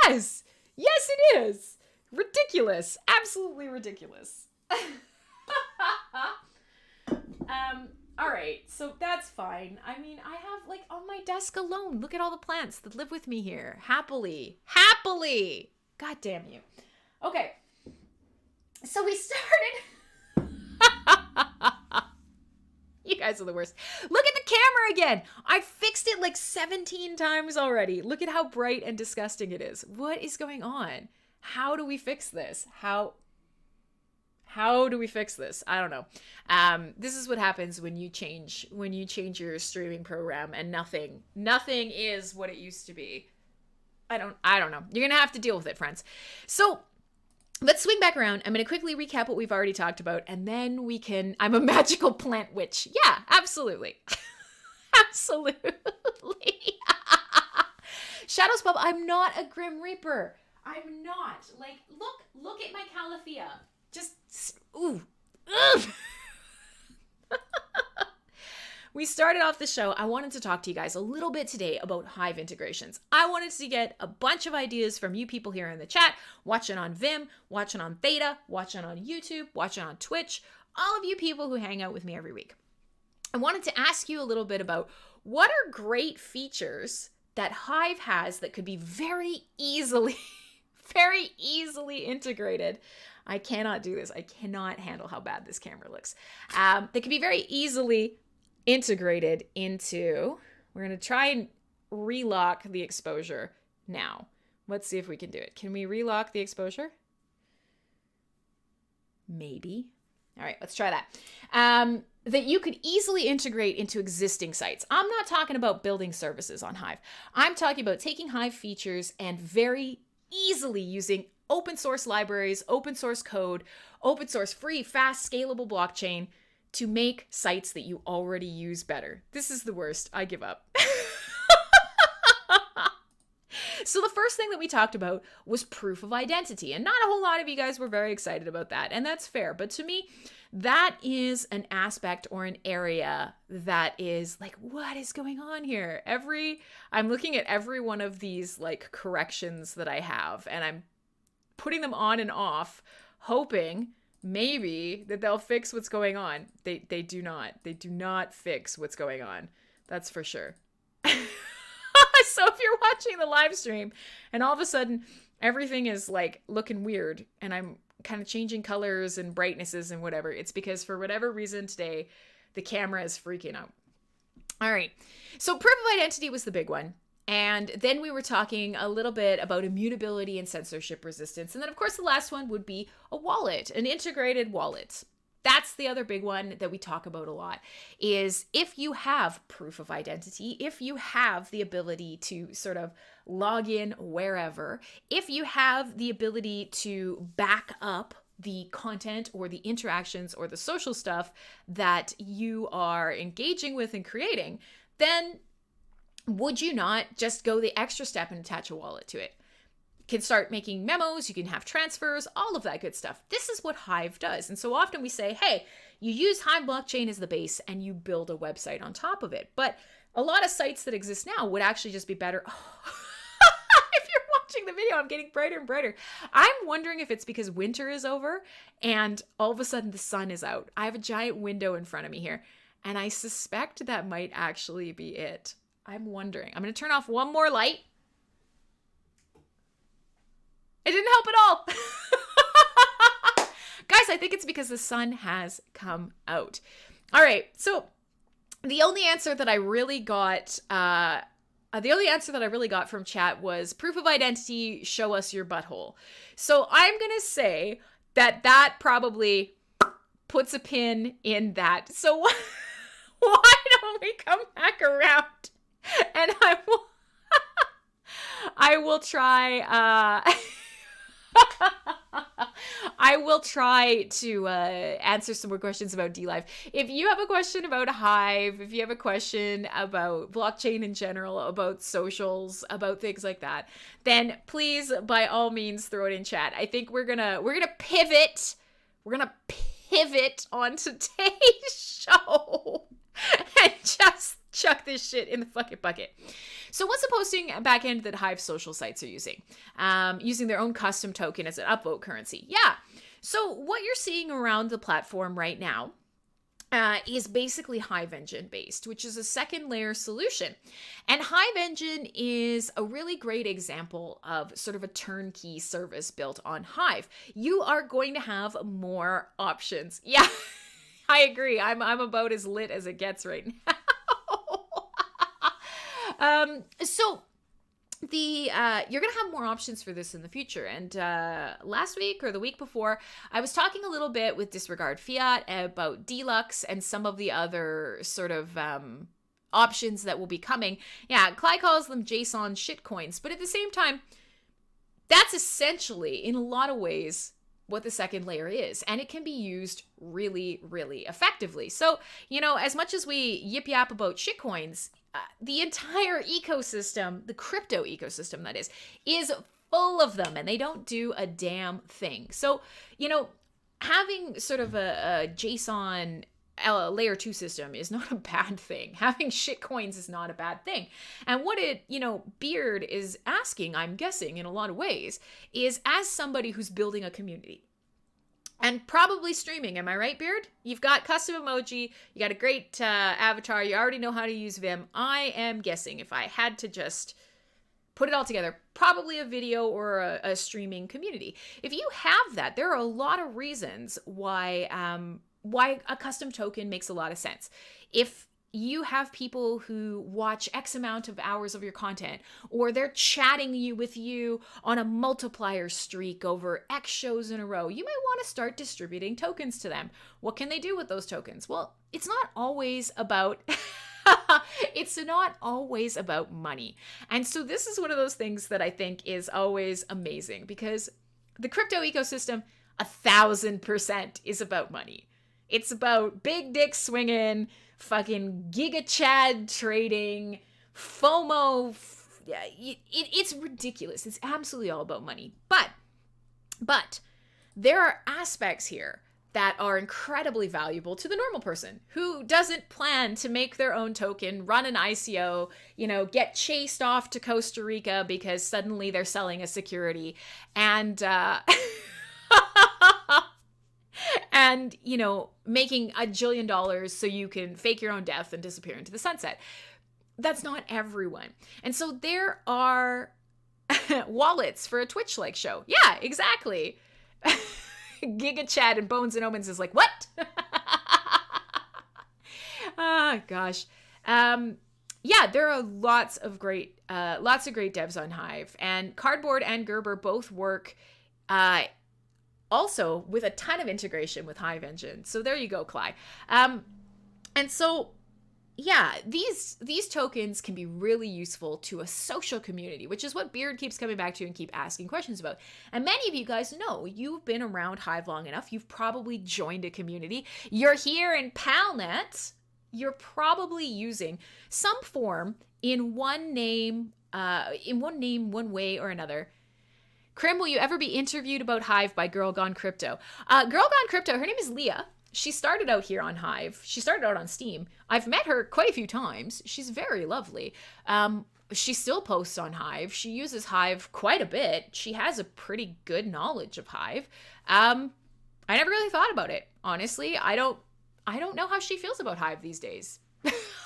S1: Yes. Yes, it is. Ridiculous. Absolutely ridiculous. All right. So that's fine. I mean, I have like on my desk alone, look at all the plants that live with me here. Happily. Happily. God damn you. Okay. So we started. You guys are the worst. Look at the camera again. I fixed it like 17 times already. Look at how bright and disgusting it is. What is going on? How do we fix this? How do we fix this? I don't know. This is what happens when you change your streaming program and nothing is what it used to be. I don't know. You're going to have to deal with it, friends. So But swing back around. I'm going to quickly recap what we've already talked about, and then we can... I'm a magical plant witch. Yeah, absolutely. Absolutely. Shadows Pub, I'm not a Grim Reaper. I'm not. Like, look at my calathea. Just, ooh. Ugh. We started off the show. I wanted to talk to you guys a little bit today about Hive integrations. I wanted to get a bunch of ideas from you people here in the chat, watching on Vim, watching on Theta, watching on YouTube, watching on Twitch, all of you people who hang out with me every week. I wanted to ask you a little bit about what are great features that Hive has that could be very easily integrated. I cannot do this. I cannot handle how bad this camera looks. They can be very easily integrated into... We're going to try and relock the exposure now. Let's see if we can do it. Can we relock the exposure? Maybe. All right, let's try that. That you could easily integrate into existing sites. I'm not talking about building services on Hive. I'm talking about taking Hive features and very easily using open source libraries, open source code, open source free, fast, scalable blockchain to make sites that you already use better. This is the worst. I give up. So the first thing that we talked about was proof of identity. And not a whole lot of you guys were very excited about that. And that's fair. But to me, that is an aspect or an area that is like, what is going on here? I'm looking at every one of these like corrections that I have, and I'm putting them on and off, hoping maybe that they'll fix what's going on. They do not. They do not fix what's going on. That's for sure. So if you're watching the live stream and all of a sudden everything is like looking weird and I'm kind of changing colors and brightnesses and whatever, it's because for whatever reason today, the camera is freaking out. All right. So proof of identity was the big one. And then we were talking a little bit about immutability and censorship resistance. And then, of course, the last one would be a wallet, an integrated wallet. That's the other big one that we talk about a lot, is if you have proof of identity, if you have the ability to sort of log in wherever, if you have the ability to back up the content or the interactions or the social stuff that you are engaging with and creating, then would you not just go the extra step and attach a wallet to it? You can start making memos, you can have transfers, all of that good stuff. This is what Hive does. And so often we say, hey, you use Hive blockchain as the base and you build a website on top of it. But a lot of sites that exist now would actually just be better. If you're watching the video, I'm getting brighter and brighter. I'm wondering if it's because winter is over and all of a sudden the sun is out. I have a giant window in front of me here, and I suspect that might actually be it. I'm wondering. I'm going to turn off one more light. It didn't help at all. Guys, I think it's because the sun has come out. All right. So the only answer that I really got, from chat was proof of identity, show us your butthole. So I'm going to say that probably puts a pin in that. So why don't we come back around and I will try, I will try to answer some more questions about DLive. If you have a question about Hive, if you have a question about blockchain in general, about socials, about things like that, then please, by all means, throw it in chat. I think we're gonna pivot. We're gonna pivot on today's show and just chuck this shit in the fucking bucket. So what's the posting backend that Hive social sites are using? Using their own custom token as an upvote currency. Yeah. So what you're seeing around the platform right now is basically Hive Engine based, which is a second layer solution. And Hive Engine is a really great example of sort of a turnkey service built on Hive. You are going to have more options. Yeah, I agree. I'm about as lit as it gets right now. So you're going to have more options for this in the future. And last week or the week before, I was talking a little bit with Disregard Fiat about Deluxe and some of the other sort of options that will be coming. Yeah, Clyde calls them JSON shitcoins. But at the same time, that's essentially, in a lot of ways, what the second layer is, and it can be used really, really effectively. So, as much as we yip yap about shitcoins, the entire ecosystem, the crypto ecosystem that is full of them, and they don't do a damn thing. So, having sort of a JSON layer 2 system is not a bad thing. Having shitcoins is not a bad thing. And what Beard is asking, I'm guessing in a lot of ways, is as somebody who's building a community and probably streaming, am I right, Beard? You've got custom emoji, you got a great avatar, you already know how to use Vim. I am guessing if I had to just put it all together, probably a video or a streaming community. If you have that, there are a lot of reasons why a custom token makes a lot of sense. If you have people who watch X amount of hours of your content, or they're chatting with you on a multiplier streak over X shows in a row, you might want to start distributing tokens to them. What can they do with those tokens? Well, it's not always about it's not always about money. And so this is one of those things that I think is always amazing, because the crypto ecosystem 1,000% is about money. It's about big dick swinging, fucking giga chad trading, FOMO. It's ridiculous. It's absolutely all about money. But there are aspects here that are incredibly valuable to the normal person who doesn't plan to make their own token, run an ICO, get chased off to Costa Rica because suddenly they're selling a security, and and, making $1 jillion so you can fake your own death and disappear into the sunset. That's not everyone. And so there are wallets for a Twitch-like show. Yeah, exactly. Giga Chad and Bones and Omens is like, what? Oh, gosh. Yeah, there are lots of great devs on Hive, and Cardboard and Gerber both work also with a ton of integration with Hive Engine. So there you go, Cly. And so, yeah, these tokens can be really useful to a social community, which is what Beard keeps coming back to and keep asking questions about. And many of you guys know, you've been around Hive long enough. You've probably joined a community. You're here in PalNet. You're probably using some form in one name, one way or another. Crim, will you ever be interviewed about Hive by Girl Gone Crypto? Girl Gone Crypto, her name is Leah. She started out here on Hive. She started out on Steam. I've met her quite a few times. She's very lovely. She still posts on Hive. She uses Hive quite a bit. She has a pretty good knowledge of Hive. I never really thought about it, honestly. I don't know how she feels about Hive these days.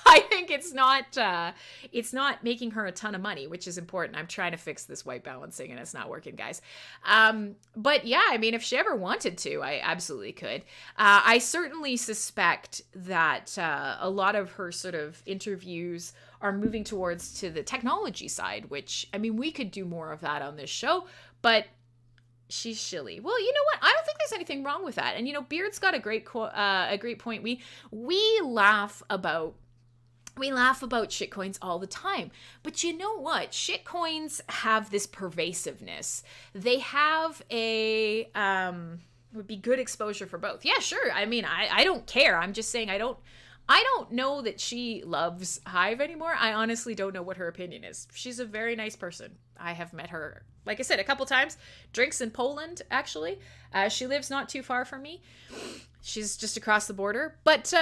S1: I think it's not making her a ton of money, which is important. I'm trying to fix this white balancing and it's not working, guys. But yeah, I mean, if she ever wanted to, I absolutely could. I certainly suspect that a lot of her sort of interviews are moving towards to the technology side, which, I mean, we could do more of that on this show, but she's shilly. Well, you know what? I don't think there's anything wrong with that. And, Beard's got a great point. We laugh about shitcoins all the time. But you know what? Shitcoins have this pervasiveness. They have would be good exposure for both. Yeah, sure. I mean, I don't care. I'm just saying I don't know that she loves Hive anymore. I honestly don't know what her opinion is. She's a very nice person. I have met her, like I said, a couple times. Drinks in Poland, actually. She lives not too far from me. She's just across the border. But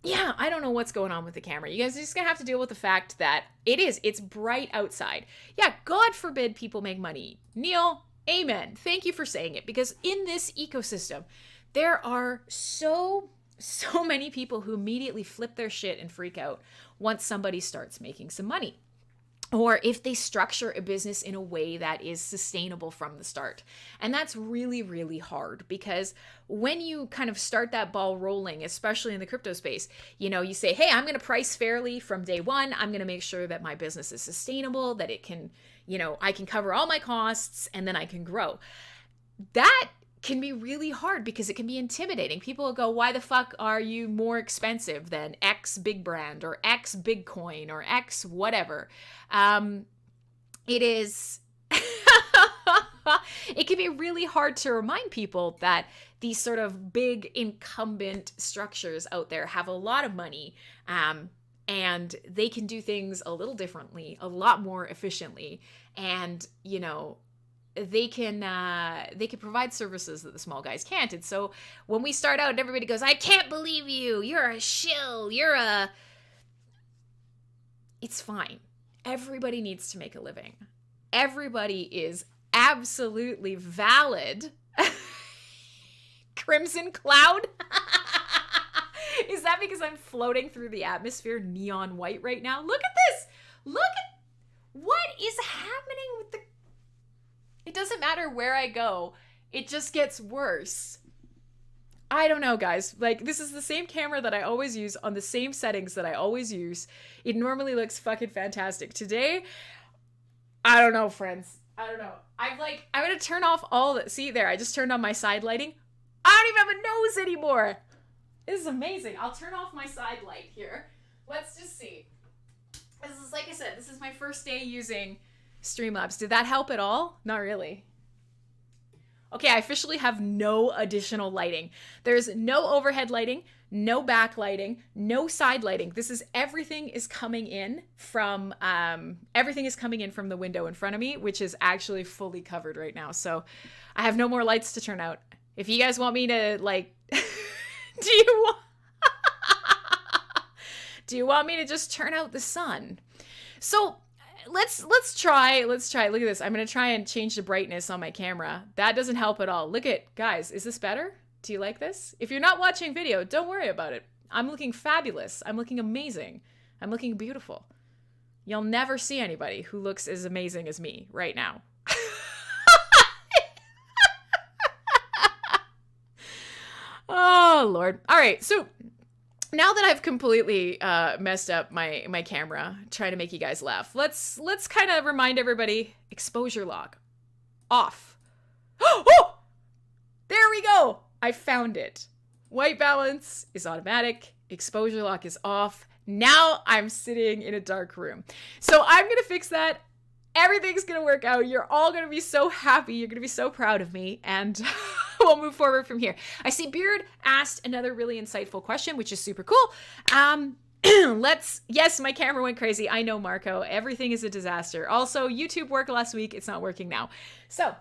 S1: yeah, I don't know what's going on with the camera. You guys are just gonna have to deal with the fact that it's bright outside. Yeah, God forbid people make money. Neil, amen. Thank you for saying it, because in this ecosystem, there are so many people who immediately flip their shit and freak out once somebody starts making some money. Or if they structure a business in a way that is sustainable from the start. And that's really, really hard, because when you kind of start that ball rolling, especially in the crypto space, you say, hey, I'm going to price fairly from day one. I'm going to make sure that my business is sustainable, that it can, I can cover all my costs, and then I can grow. That can be really hard because it can be intimidating. People will go, why the fuck are you more expensive than X big brand or X big coin or X whatever? It is it can be really hard to remind people that these sort of big incumbent structures out there have a lot of money, and they can do things a little differently, a lot more efficiently, and they can provide services that the small guys can't. And so when we start out, everybody goes, "I can't believe you. You're a shill. It's fine. Everybody needs to make a living. Everybody is absolutely valid." Crimsonclad? Is that because I'm floating through the atmosphere neon white right now? Look at this. Look at what is happening with the... It doesn't matter where I go. It just gets worse. I don't know, guys. Like, this is the same camera that I always use on the same settings that I always use. It normally looks fucking fantastic. Today, I don't know, friends. I don't know. I'm going to turn off all the... See, there, I just turned on my side lighting. I don't even have a nose anymore. This is amazing. I'll turn off my side light here. Let's just see. This is, like I said, this is my first day using Streamlabs. Did that help at all? Not really. Okay, I officially have no additional lighting. There's no overhead lighting, no backlighting, no side lighting. This is everything is coming in from the window in front of me, which is actually fully covered right now. So I have no more lights to turn out. If you guys want me to, like, do you want me to just turn out the sun? So let's try. Look at this. I'm going to try and change the brightness on my camera. That doesn't help at all. Look at, guys, is this better? Do you like this? If you're not watching video, don't worry about it. I'm looking fabulous. I'm looking amazing. I'm looking beautiful. You'll never see anybody who looks as amazing as me right now. Oh, Lord. All right. So now that I've completely messed up my camera, trying to make you guys laugh, let's kind of remind everybody, exposure lock off. Oh, there we go. I found it. White balance is automatic. Exposure lock is off. Now I'm sitting in a dark room. So I'm going to fix that. Everything's going to work out. You're all going to be so happy. You're going to be so proud of me. And we'll move forward from here. I see Beard asked another really insightful question, which is super cool. Yes, my camera went crazy. I know, Marco. Everything is a disaster. Also, YouTube worked last week. It's not working now. So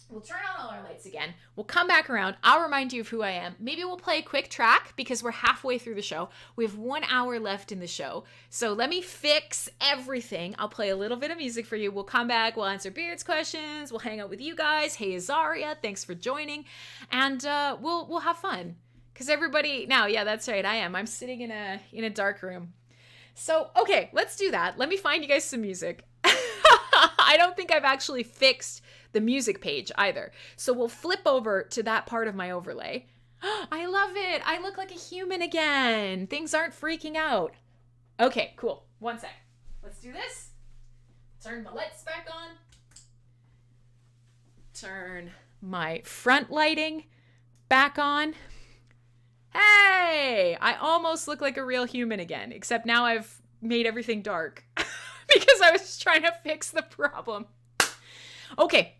S1: we'll turn on all our lights again. We'll come back around. I'll remind you of who I am. Maybe we'll play a quick track because we're halfway through the show. We have 1 hour left in the show. So let me fix everything. I'll play a little bit of music for you. We'll come back. We'll answer Beard's questions. We'll hang out with you guys. Hey, Azaria, thanks for joining. And we'll have fun. Because everybody... Now, yeah, that's right. I am. I'm sitting in a dark room. So, okay, let's do that. Let me find you guys some music. I don't think I've actually fixed the music page either. So we'll flip over to that part of my overlay. I love it. I look like a human again. Things aren't freaking out. Okay, cool. 1 sec. Let's do this. Turn the lights back on. Turn my front lighting back on. Hey, I almost look like a real human again, except now I've made everything dark because I was trying to fix the problem. Okay,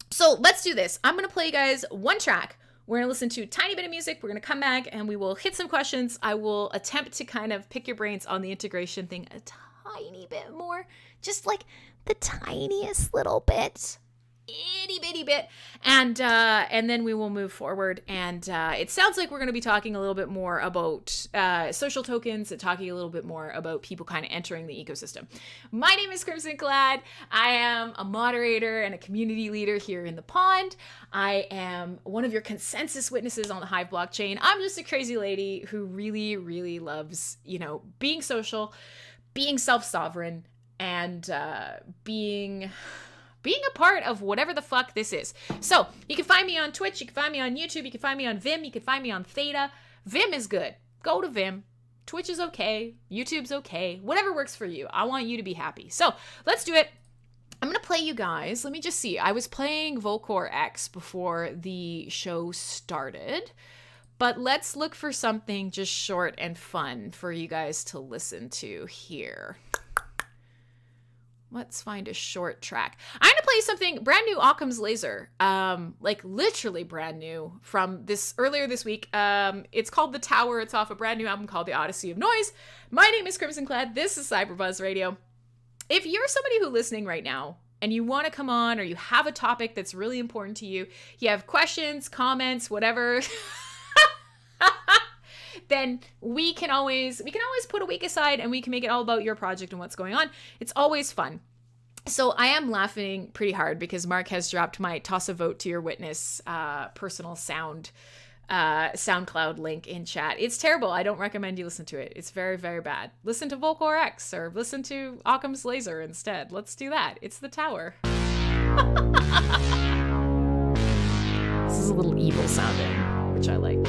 S1: so let's do this. I'm going to play you guys one track. We're going to listen to a tiny bit of music. We're going to come back and we will hit some questions. I will attempt to kind of pick your brains on the integration thing a tiny bit more, just like the tiniest little bit. Itty bitty bit, and then we will move forward. And it sounds like we're going to be talking a little bit more about social tokens, and talking a little bit more about people kind of entering the ecosystem. My name is Crimsonclad. I am a moderator and a community leader here in the pond. I am one of your consensus witnesses on the Hive blockchain. I'm just a crazy lady who really, really loves, being social, being self-sovereign, and being a part of whatever the fuck this is. So you can find me on Twitch, you can find me on YouTube, you can find me on Vim, you can find me on Theta. Vim is good. Go to Vim. Twitch is okay. YouTube's okay. Whatever works for you. I want you to be happy. So let's do it. I'm going to play you guys. Let me just see. I was playing Volcor X before the show started, but let's look for something just short and fun for you guys to listen to here. Let's find a short track. I'm gonna play something brand new, Occam's Laser. Like literally brand new from earlier this week. It's called The Tower. It's off a brand new album called The Odyssey of Noise. My name is Crimsonclad. This is Cyberbuzz Radio. If you're somebody who's listening right now and you want to come on, or you have a topic that's really important to you, you have questions, comments, whatever, then we can always put a week aside and we can make it all about your project and what's going on. It's always fun. So I am laughing pretty hard because Mark has dropped my toss a vote to your witness personal SoundCloud link in chat. It's terrible. I don't recommend you listen to it. It's very, very bad. Listen to Volcor X or listen to Occam's Laser instead. Let's do that. It's The Tower. This is a little evil sounding, which I like.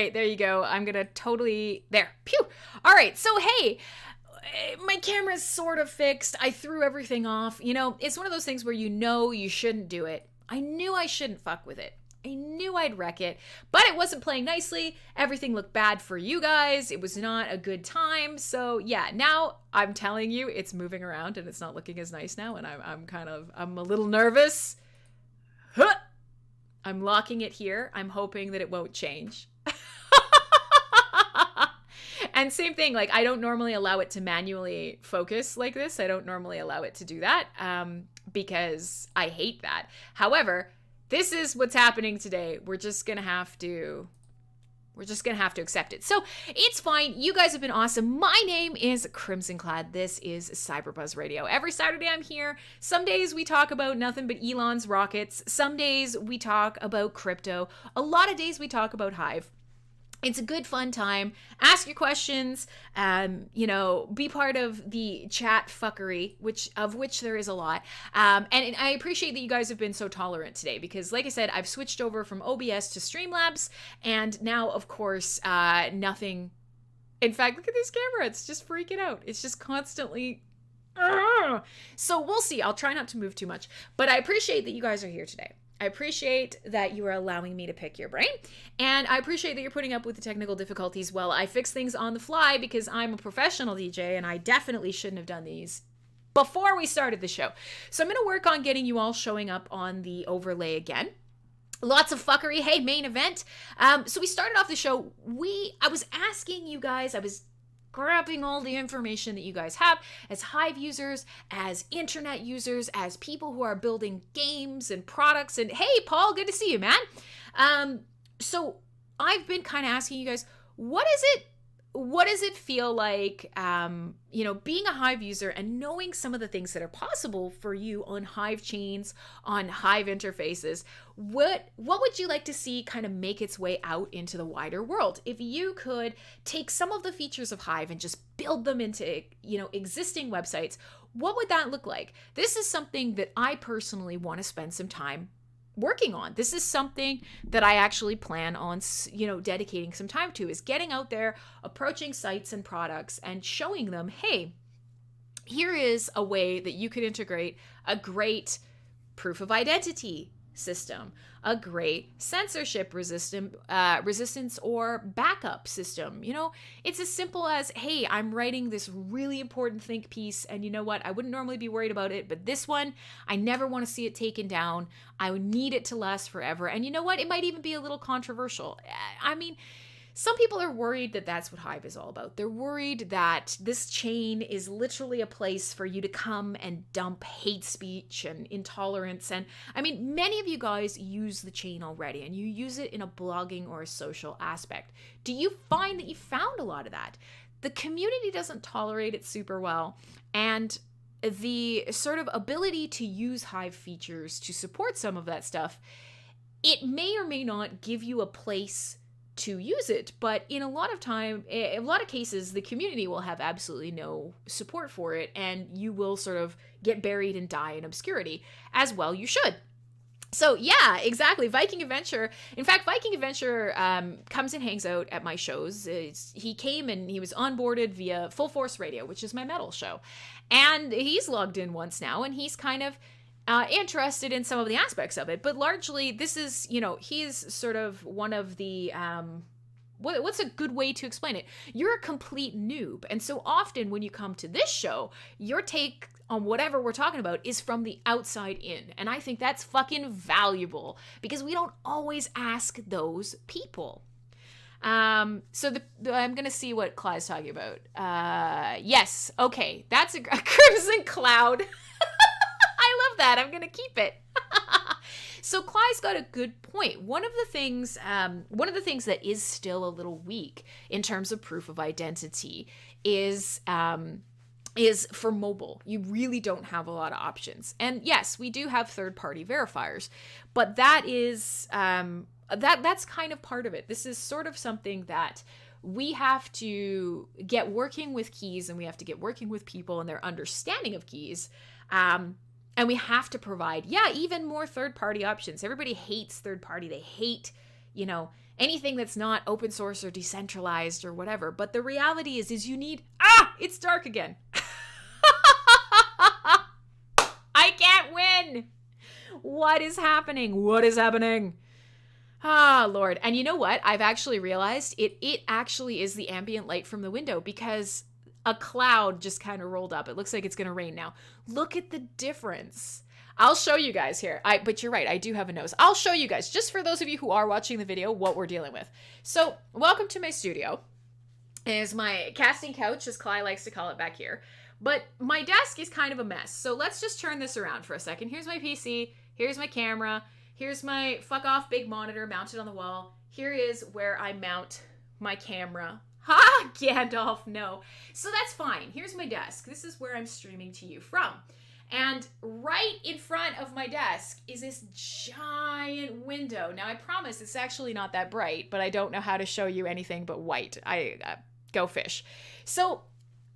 S1: right, there you go. I'm gonna totally... There. Pew! All right, so hey, my camera's sort of fixed. I threw everything off. You know, it's one of those things where you know you shouldn't do it. I knew I shouldn't fuck with it. I knew I'd wreck it, but it wasn't playing nicely. Everything looked bad for you guys. It was not a good time. So yeah, now I'm telling you, it's moving around and it's not looking as nice now. And I'm a little nervous. Huh! I'm locking it here. I'm hoping that it won't change. And same thing, like I don't normally allow it to manually focus like this. I don't normally allow it to do that because I hate that. However, this is what's happening today. We're just gonna have to accept it. So it's fine. You guys have been awesome. My name is Crimsonclad. This is Cyberbuzz Radio. Every Saturday I'm here. Some days we talk about nothing but Elon's rockets. Some days we talk about crypto. A lot of days we talk about Hive. It's a good, fun time. Ask your questions, be part of the chat fuckery, which there is a lot. And I appreciate that you guys have been so tolerant today because, like I said, I've switched over from OBS to Streamlabs, and now, of course, nothing. In fact, look at this camera. It's just freaking out. It's just constantly. So we'll see. I'll try not to move too much, but I appreciate that you guys are here today. I appreciate that you are allowing me to pick your brain, and I appreciate that you're putting up with the technical difficulties while I fix things on the fly because I'm a professional DJ and I definitely shouldn't have done these before we started the show. So I'm going to work on getting you all showing up on the overlay again. Lots of fuckery. Hey, main event. So we started off the show. I was asking you guys, I was grabbing all the information that you guys have as Hive users, as internet users, as people who are building games and products. And hey, Paul, good to see you, man. So I've been kind of asking you guys, what does it feel like, being a Hive user and knowing some of the things that are possible for you on Hive chains, on Hive interfaces? What would you like to see kind of make its way out into the wider world? If you could take some of the features of Hive and just build them into, existing websites, what would that look like? This is something that I personally want to spend some time working on. This is something that I actually plan on, dedicating some time to, is getting out there, approaching sites and products and showing them, hey, here is a way that you could integrate a great proof of identity system, a great censorship resistance or backup system. It's as simple as, hey, I'm writing this really important think piece, and you know what? I wouldn't normally be worried about it, but this one, I never want to see it taken down. I would need it to last forever. And you know what? It might even be a little controversial. I mean, some people are worried that that's what Hive is all about. They're worried that this chain is literally a place for you to come and dump hate speech and intolerance. And I mean, many of you guys use the chain already, and you use it in a blogging or a social aspect. Do you find that you found a lot of that? The community doesn't tolerate it super well, and the sort of ability to use Hive features to support some of that stuff, it may or may not give you a place to use it, but in a lot of cases, the community will have absolutely no support for it, and you will sort of get buried and die in obscurity, as well you should. So yeah, exactly. Viking Adventure. In fact, Viking Adventure comes and hangs out at my shows. He came and he was onboarded via Full Force Radio, which is my metal show, and he's logged in once now, and he's kind of interested in some of the aspects of it, but largely this is, he's sort of one of the, what's a good way to explain it? You're a complete noob. And so often when you come to this show, your take on whatever we're talking about is from the outside in. And I think that's fucking valuable because we don't always ask those people. So I'm going to see what Clyde's talking about. Yes. Okay. That's a Crimsonclad. I love that. I'm going to keep it. So Clyde's got a good point. One of the things that is still a little weak in terms of proof of identity is for mobile. You really don't have a lot of options. And yes, we do have third-party verifiers, but that is that's kind of part of it. This is sort of something that we have to get working with keys, and we have to get working with people and their understanding of keys. And we have to provide, even more third-party options. Everybody hates third-party. They hate, anything that's not open source or decentralized or whatever. But the reality is you need, it's dark again. I can't win. What is happening? What is happening? Ah, Lord. And you know what? I've actually realized it actually is the ambient light from the window because a cloud just kind of rolled up. It looks like it's going to rain now. Look at the difference. I'll show you guys here. But you're right. I do have a nose. I'll show you guys, just for those of you who are watching the video, what we're dealing with. So welcome to my studio. Is my casting couch, as Cly likes to call it, back here. But my desk is kind of a mess. So let's just turn this around for a second. Here's my PC. Here's my camera. Here's my fuck off big monitor mounted on the wall. Here is where I mount my camera. Ha! Gandalf, no. So that's fine. Here's my desk. This is where I'm streaming to you from. And right in front of my desk is this giant window. Now, I promise it's actually not that bright, but I don't know how to show you anything but white. Go fish. So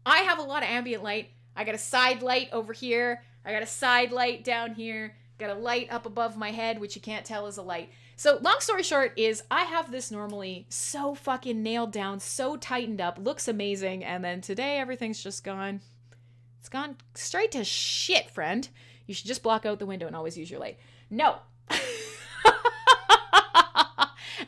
S1: I have a lot of ambient light. I got a side light over here. I got a side light down here. Got a light up above my head, which you can't tell is a light. So long story short is I have this normally so fucking nailed down, so tightened up, looks amazing. And then today everything's just gone. It's gone straight to shit, friend. You should just block out the window and always use your light. No.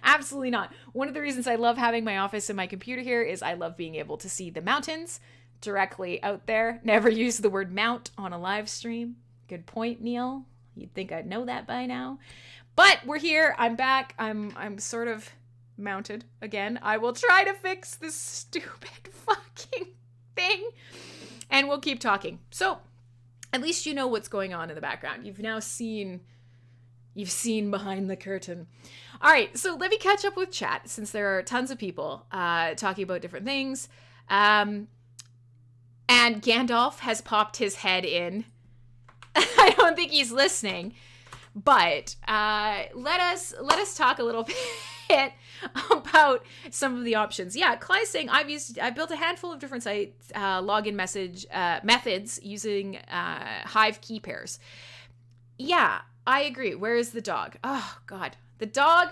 S1: Absolutely not. One of the reasons I love having my office and my computer here is I love being able to see the mountains directly out there. Never use the word mount on a live stream. Good point, Neil. You'd think I'd know that by now. But we're here. I'm back. I'm sort of mounted again. I will try to fix this stupid fucking thing. And we'll keep talking. So, at least you know what's going on in the background. You've seen behind the curtain. All right, so let me catch up with chat since there are tons of people talking about different things. And Gandalf has popped his head in. I don't think he's listening, but let us talk a little bit about some of the options. Yeah, Cly's saying I built a handful of different site login methods using Hive key pairs. Yeah, I agree. Where is the dog? Oh God, the dog.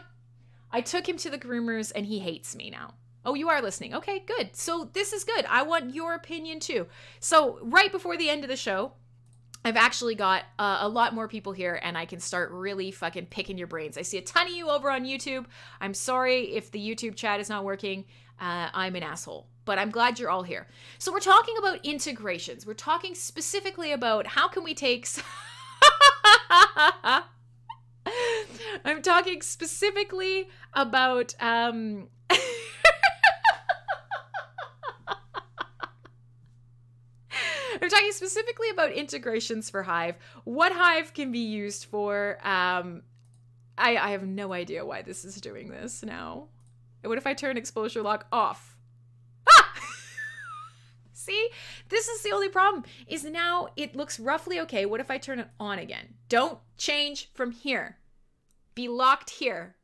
S1: I took him to the groomers and he hates me now. Oh, you are listening. Okay, good. So this is good. I want your opinion too. So right before the end of the show, I've actually got a lot more people here and I can start really fucking picking your brains. I see a ton of you over on YouTube. I'm sorry if the YouTube chat is not working. I'm an asshole, but I'm glad you're all here. So we're talking about integrations. We're talking specifically about how can we take... I'm talking specifically about... I'm talking specifically about integrations for Hive. What Hive can be used for. I have no idea why this is doing this now. What if I turn exposure lock off? Ah! See? This is the only problem. Is now it looks roughly okay. What if I turn it on again? Don't change from here. Be locked here.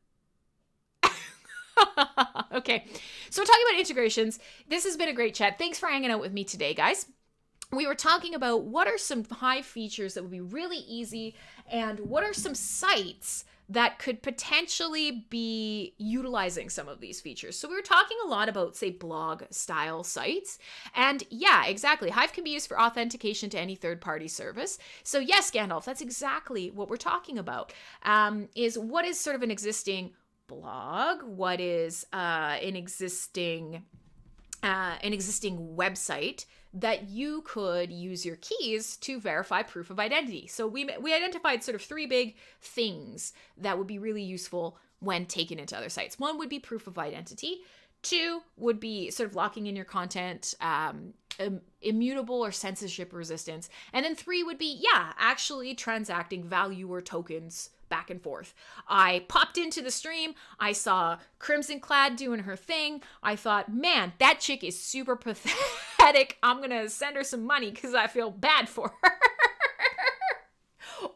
S1: Okay. So we're talking about integrations. This has been a great chat. Thanks for hanging out with me today, guys. We were talking about what are some Hive features that would be really easy and what are some sites that could potentially be utilizing some of these features. So we were talking a lot about, say, blog style sites. And yeah, exactly. Hive can be used for authentication to any third-party service. So yes, Gandalf, that's exactly what we're talking about, is what is sort of an existing blog? What is an existing website that you could use your keys to verify proof of identity. So we identified sort of three big things that would be really useful when taken into other sites. One would be proof of identity. Two would be sort of locking in your content, immutable or censorship resistance. And then three would be, yeah, actually transacting value or tokens back and forth. I popped into the stream. I saw Crimsonclad doing her thing. I thought, man, that chick is super pathetic. I'm going to send her some money because I feel bad for her.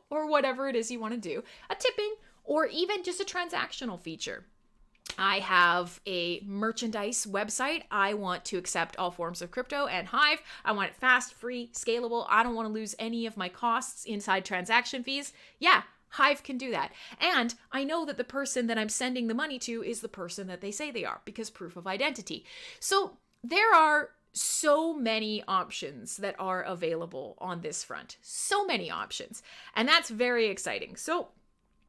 S1: Or whatever it is you want to do. A tipping or even just a transactional feature. I have a merchandise website. I want to accept all forms of crypto and Hive. I want it fast, free, scalable. I don't want to lose any of my costs inside transaction fees. Yeah, Hive can do that. And I know that the person that I'm sending the money to is the person that they say they are because proof of identity. So there are so many options that are available on this front. So many options. And that's very exciting. So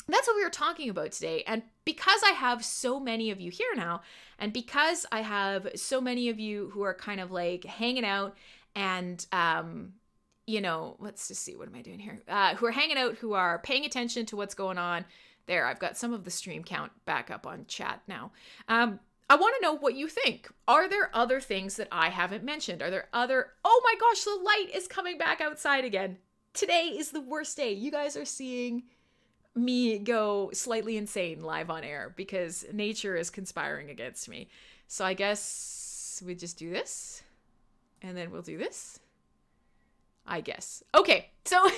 S1: that's what we were talking about today. And because I have so many of you here now, and because I have so many of you who are kind of like hanging out and, let's just see, what am I doing here? Who are hanging out, who are paying attention to what's going on. There, I've got some of the stream count back up on chat now. I want to know what you think. Are there other things that I haven't mentioned? Are there other, oh my gosh, the light is coming back outside again. Today is the worst day. You guys are seeing me go slightly insane live on air because nature is conspiring against me. So I guess we just do this and then we'll do this. I guess. Okay, so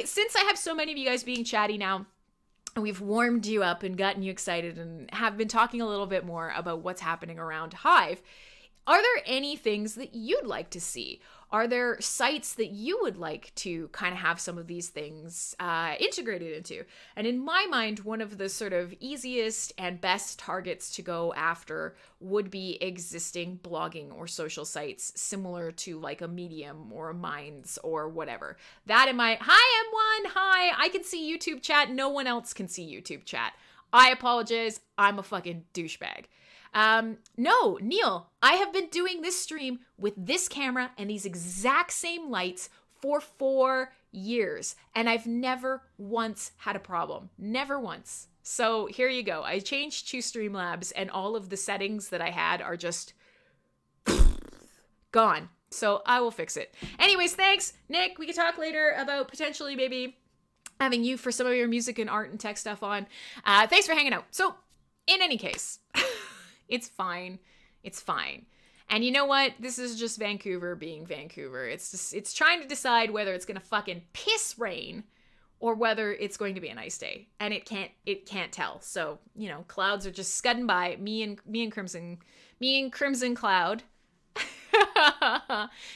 S1: since I have so many of you guys being chatty now, and we've warmed you up and gotten you excited and have been talking a little bit more about what's happening around Hive, are there any things that you'd like to see? Are there sites that you would like to kind of have some of these things integrated into? And in my mind, one of the sort of easiest and best targets to go after would be existing blogging or social sites similar to like a Medium or a Minds or whatever. That in my, hi M1, hi, I can see YouTube chat. No one else can see YouTube chat. I apologize. I'm a fucking douchebag. No, Neil, I have been doing this stream with this camera and these exact same lights for 4 years, and I've never once had a problem. Never once. So here you go. I changed to Streamlabs and all of the settings that I had are just gone. So I will fix it. Anyways, thanks, Nick. We can talk later about potentially maybe having you for some of your music and art and tech stuff on. Thanks for hanging out. So in any case... It's fine. It's fine. And you know what? This is just Vancouver being Vancouver. It's trying to decide whether it's going to fucking piss rain or whether it's going to be a nice day. And it can't tell. So, clouds are just scudding by. Me and Crimsonclad.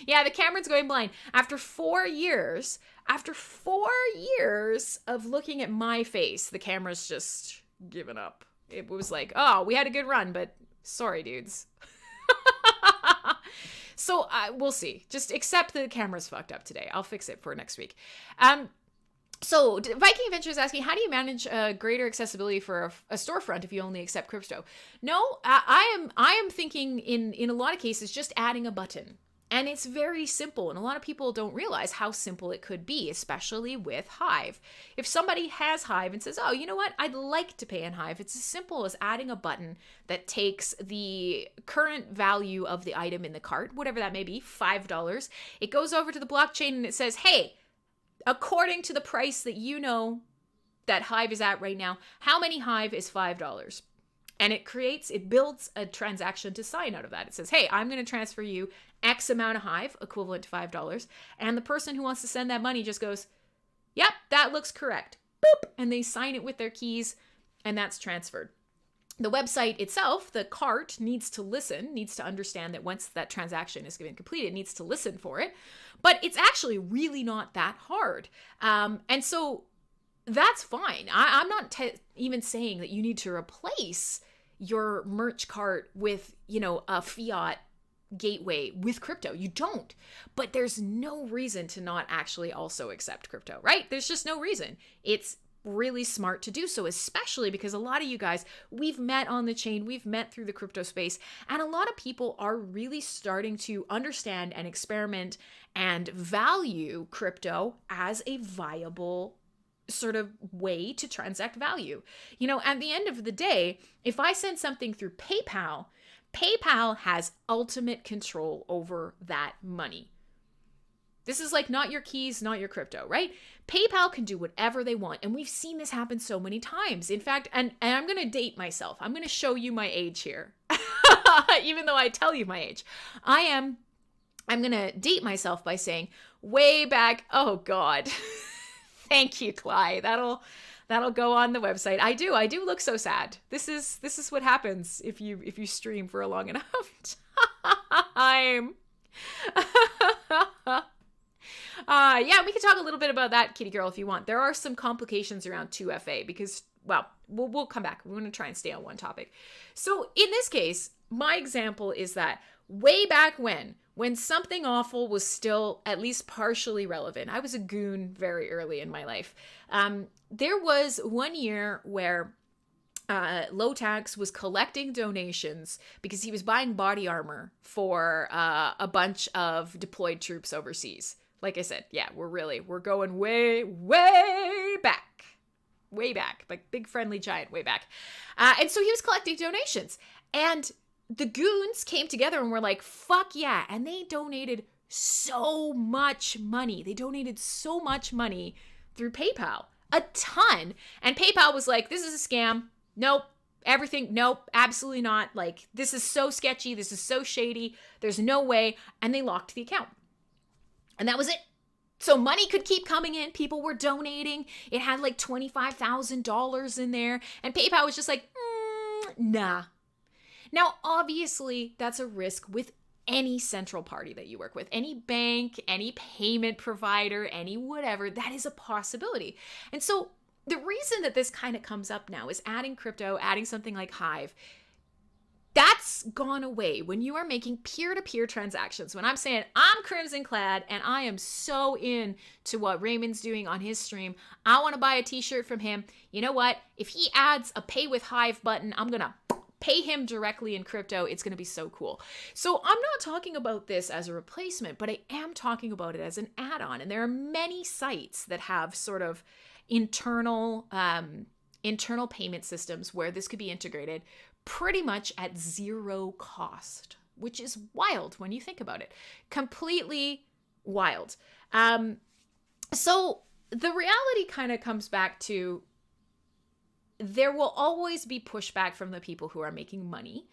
S1: Yeah, the camera's going blind. After 4 years of looking at my face, the camera's just given up. It was like, oh, we had a good run, but sorry, dudes. So we'll see. Just accept that the camera's fucked up today. I'll fix it for next week. So Viking Adventure is asking, how do you manage greater accessibility for a storefront if you only accept crypto? No, I am thinking in a lot of cases just adding a button. And it's very simple, and a lot of people don't realize how simple it could be, especially with Hive. If somebody has Hive and says, oh, you know what, I'd like to pay in Hive, it's as simple as adding a button that takes the current value of the item in the cart, whatever that may be, $5. It goes over to the blockchain and it says, hey, according to the price that you know that Hive is at right now, how many Hive is $5? And it builds a transaction to sign out of that. It says, hey, I'm going to transfer you X amount of Hive, equivalent to $5. And the person who wants to send that money just goes, yep, that looks correct. Boop. And they sign it with their keys, and that's transferred. The website itself, the cart, needs to understand that once that transaction is getting completed, it needs to listen for it. But it's actually really not that hard. And so that's fine. I'm not even saying that you need to replace your merch cart with, a fiat gateway with crypto. You don't. But there's no reason to not actually also accept crypto, right? There's just no reason. It's really smart to do so, especially because a lot of you guys, we've met on the chain, we've met through the crypto space, and a lot of people are really starting to understand and experiment and value crypto as a viable sort of way to transact value. At the end of the day, if I send something through PayPal has ultimate control over that money. This is like not your keys, not your crypto, right? PayPal can do whatever they want. And we've seen this happen so many times. In fact, and I'm going to date myself. I'm going to show you my age here. Even though I tell you my age. I'm going to date myself by saying way back, oh God. Thank you, Clyde. That'll go on the website. I do look so sad. This is what happens if you stream for a long enough time. Yeah, we can talk a little bit about that, Kitty Girl, if you want. There are some complications around 2FA because, well, we'll come back. We're going to try and stay on one topic. So in this case, my example is that way back when when something awful was still at least partially relevant. I was a goon very early in my life. There was one year where Low Tax was collecting donations because he was buying body armor for a bunch of deployed troops overseas. Like I said, yeah, we're going way, way back. Way back. Like big friendly giant way back. And so he was collecting donations. And the goons came together and were like, fuck yeah. And they donated so much money. They donated so much money through PayPal. A ton. And PayPal was like, this is a scam. Nope. Everything. Nope. Absolutely not. Like, this is so sketchy. This is so shady. There's no way. And they locked the account. And that was it. So money could keep coming in. People were donating. It had like $25,000 in there. And PayPal was just like, nah. Now, obviously, that's a risk with any central party that you work with. Any bank, any payment provider, any whatever, that is a possibility. And so the reason that this kind of comes up now is adding crypto, adding something like Hive. That's gone away when you are making peer-to-peer transactions. When I'm saying, I'm Crimsonclad and I am so into what Raymond's doing on his stream. I want to buy a t-shirt from him. You know what? If he adds a pay with Hive button, I'm going to pay him directly in crypto. It's going to be so cool. So I'm not talking about this as a replacement, but I am talking about it as an add-on. And there are many sites that have sort of internal payment systems where this could be integrated pretty much at zero cost, which is wild when you think about it. Completely wild. So the reality kind of comes back to there will always be pushback from the people who are making money.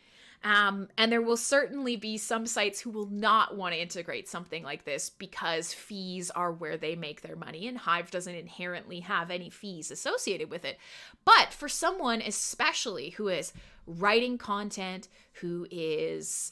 S1: And there will certainly be some sites who will not want to integrate something like this because fees are where they make their money, and Hive doesn't inherently have any fees associated with it. But for someone especially who is writing content, who is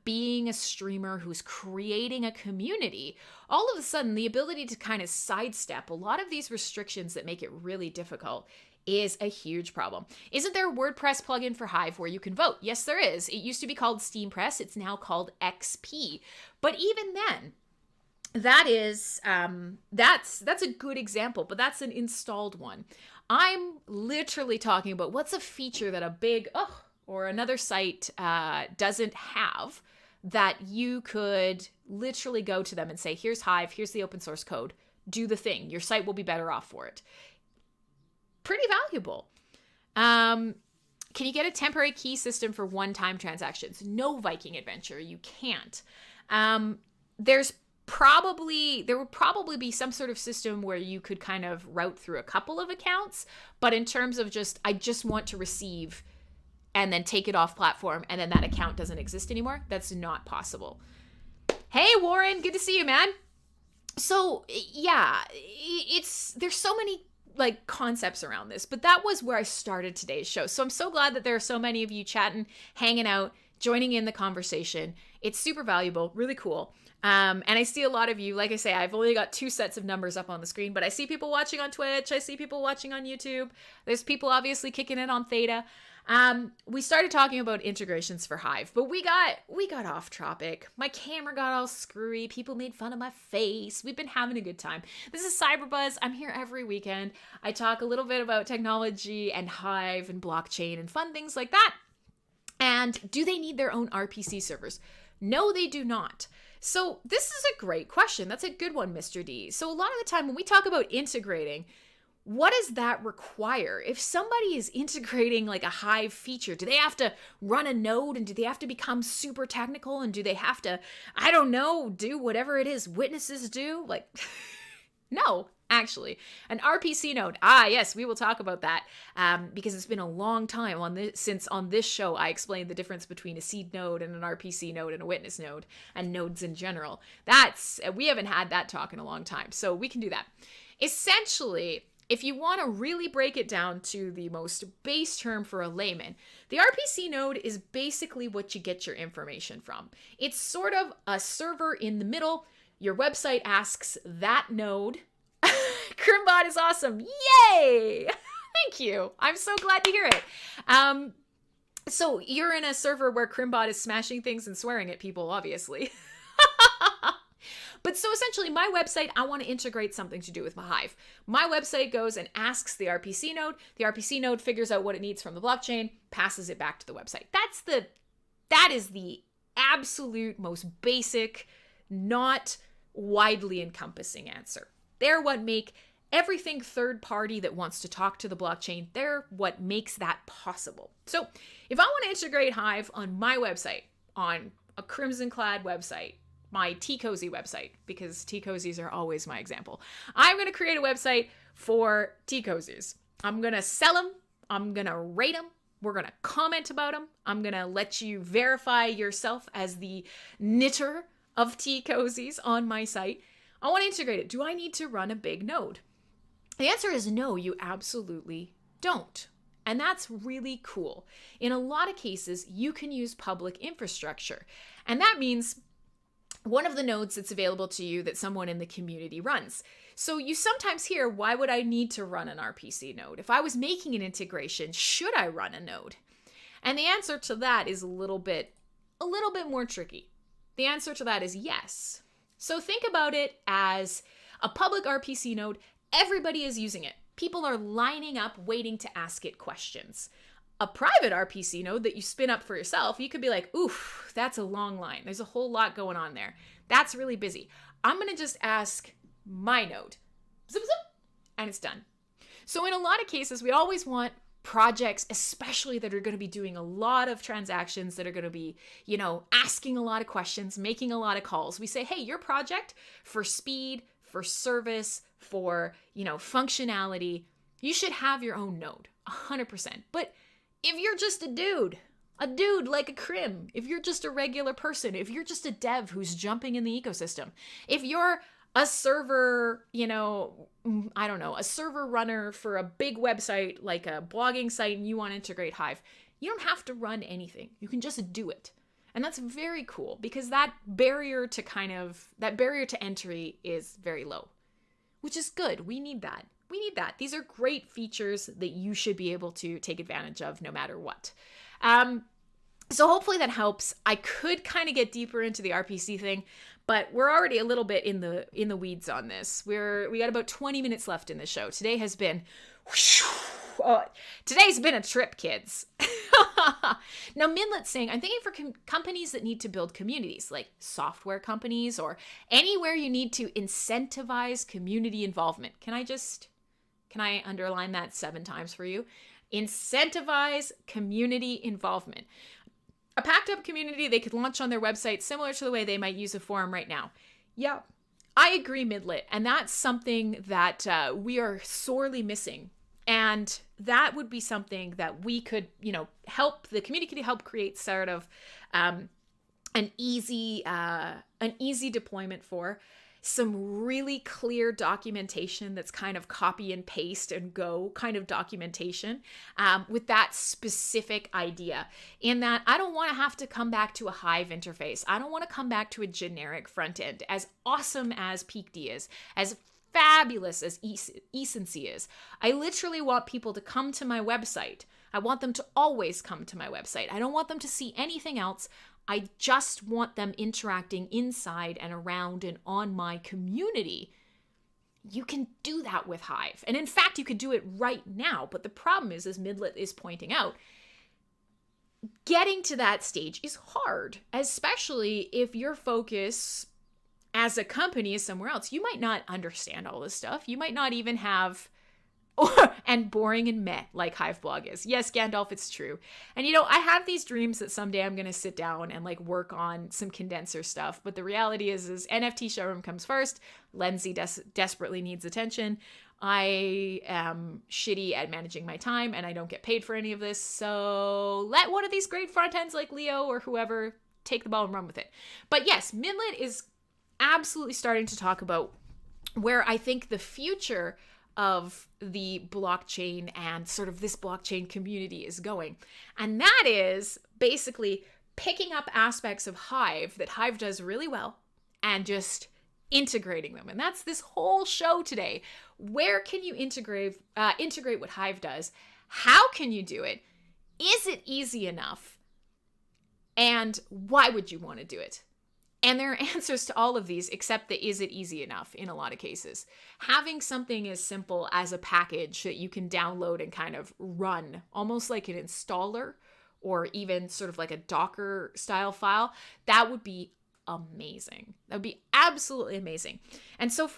S1: being a streamer, who's creating a community, all of a sudden the ability to kind of sidestep a lot of these restrictions that make it really difficult is a huge problem. Isn't there a WordPress plugin for Hive where you can vote? Yes, there is. It used to be called SteamPress. It's now called XP. But even then, that is that's a good example, but that's an installed one. I'm literally talking about what's a feature that a big or another site doesn't have that you could literally go to them and say, here's Hive, here's the open source code, do the thing. Your site will be better off for it. Pretty valuable. Can you get a temporary key system for one-time transactions? No, Viking Adventure, you can't. There would probably be some sort of system where you could kind of route through a couple of accounts, but in terms of I just want to receive and then take it off platform and then that account doesn't exist anymore, that's not possible. Hey, Warren, good to see you, man. So yeah, there's so many like concepts around this, but that was where I started today's show. So I'm so glad that there are so many of you chatting, hanging out, joining in the conversation. It's super valuable, really cool. And I see a lot of you, like I say, I've only got 2 sets of numbers up on the screen, but I see people watching on Twitch. I see people watching on YouTube. There's people obviously kicking it on Theta. We started talking about integrations for Hive, but we got off topic. My camera got all screwy. People made fun of my face. We've been having a good time. This is Cyberbuzz. I'm here every weekend. I talk a little bit about technology and Hive and blockchain and fun things like that. And do they need their own RPC servers? No, they do not. So this is a great question. That's a good one, Mr. D. So a lot of the time when we talk about integrating, what does that require? If somebody is integrating like a Hive feature, do they have to run a node and do they have to become super technical and do they have to, I don't know, do whatever it is witnesses do? Like, no, actually. An RPC node. Yes, we will talk about that because it's been a long time since on this show I explained the difference between a seed node and an RPC node and a witness node and nodes in general. We haven't had that talk in a long time, so we can do that. Essentially, if you want to really break it down to the most base term for a layman, the RPC node is basically what you get your information from. It's sort of a server in the middle. Your website asks that node. Crimbot is awesome. Yay! Thank you. I'm so glad to hear it. So you're in a server where Crimbot is smashing things and swearing at people, obviously. But so essentially, my website, I want to integrate something to do with my Hive. My website goes and asks the RPC node. The RPC node figures out what it needs from the blockchain, passes it back to the website. That is the absolute most basic, not widely encompassing answer. They're what make everything third party that wants to talk to the blockchain, they're what makes that possible. So if I want to integrate Hive on my website, on a Crimsonclad website, my T-Cozy website, because T-Cozies are always my example. I'm going to create a website for T-Cozies. I'm going to sell them. I'm going to rate them. We're going to comment about them. I'm going to let you verify yourself as the knitter of T-Cozies on my site. I want to integrate it. Do I need to run a big node? The answer is no, you absolutely don't. And that's really cool. In a lot of cases, you can use public infrastructure. And that means one of the nodes that's available to you that someone in the community runs. So you sometimes hear, why would I need to run an RPC node? If I was making an integration, should I run a node? And the answer to that is a little bit more tricky. The answer to that is yes. So think about it as a public RPC node. Everybody is using it. People are lining up waiting to ask it questions. A private RPC node that you spin up for yourself, you could be like, oof, that's a long line. There's a whole lot going on there. That's really busy. I'm going to just ask my node. Zip, zip, and it's done. So in a lot of cases, we always want projects, especially that are going to be doing a lot of transactions, that are going to be, asking a lot of questions, making a lot of calls. We say, hey, your project, for speed, for service, for, functionality, you should have your own node, 100%. But if you're just a dude like a Crim, if you're just a regular person, if you're just a dev who's jumping in the ecosystem, if you're a server, a server runner for a big website like a blogging site and you want to integrate Hive, you don't have to run anything. You can just do it. And that's very cool because that barrier to entry is very low, which is good. We need that. These are great features that you should be able to take advantage of no matter what. So hopefully that helps. I could kind of get deeper into the RPC thing, but we're already a little bit in the weeds on this. We got about 20 minutes left in the show. Today's been a trip, kids. Now, Midlet's saying, I'm thinking for companies that need to build communities, like software companies or anywhere you need to incentivize community involvement. Can I underline that 7 times for you? Incentivize community involvement. A packed up community they could launch on their website similar to the way they might use a forum right now. Yeah, I agree, Midlet. And that's something that we are sorely missing. And that would be something that we could, help the community to help create sort of an easy deployment for. Some really clear documentation that's kind of copy and paste and go kind of documentation with that specific idea. In that I don't want to have to come back to a Hive interface. I don't want to come back to a generic front end. As awesome as Peakd is, as fabulous as Ecency is, I literally want people to come to my website. I want them to always come to my website. I don't want them to see anything else. I just want them interacting inside and around and on my community. You can do that with Hive. And in fact, you could do it right now. But the problem is, as Midlet is pointing out, getting to that stage is hard, especially if your focus as a company is somewhere else. You might not understand all this stuff. You might not even have... and boring and meh, like Hive blog is. Yes, Gandalf, it's true. And I have these dreams that someday I'm going to sit down and work on some condenser stuff. But the reality is NFT showroom comes first. Lenzy desperately needs attention. I am shitty at managing my time and I don't get paid for any of this. So let one of these great front ends like Leo or whoever take the ball and run with it. But yes, Midlet is absolutely starting to talk about where I think the future of the blockchain and sort of this blockchain community is going. And that is basically picking up aspects of Hive that Hive does really well and just integrating them. And that's this whole show today. Where can you integrate what Hive does? How can you do it? Is it easy enough? And why would you want to do it? And there are answers to all of these, except that is it easy enough in a lot of cases. Having something as simple as a package that you can download and kind of run, almost like an installer or even sort of like a Docker style file, that would be amazing. That would be absolutely amazing. And so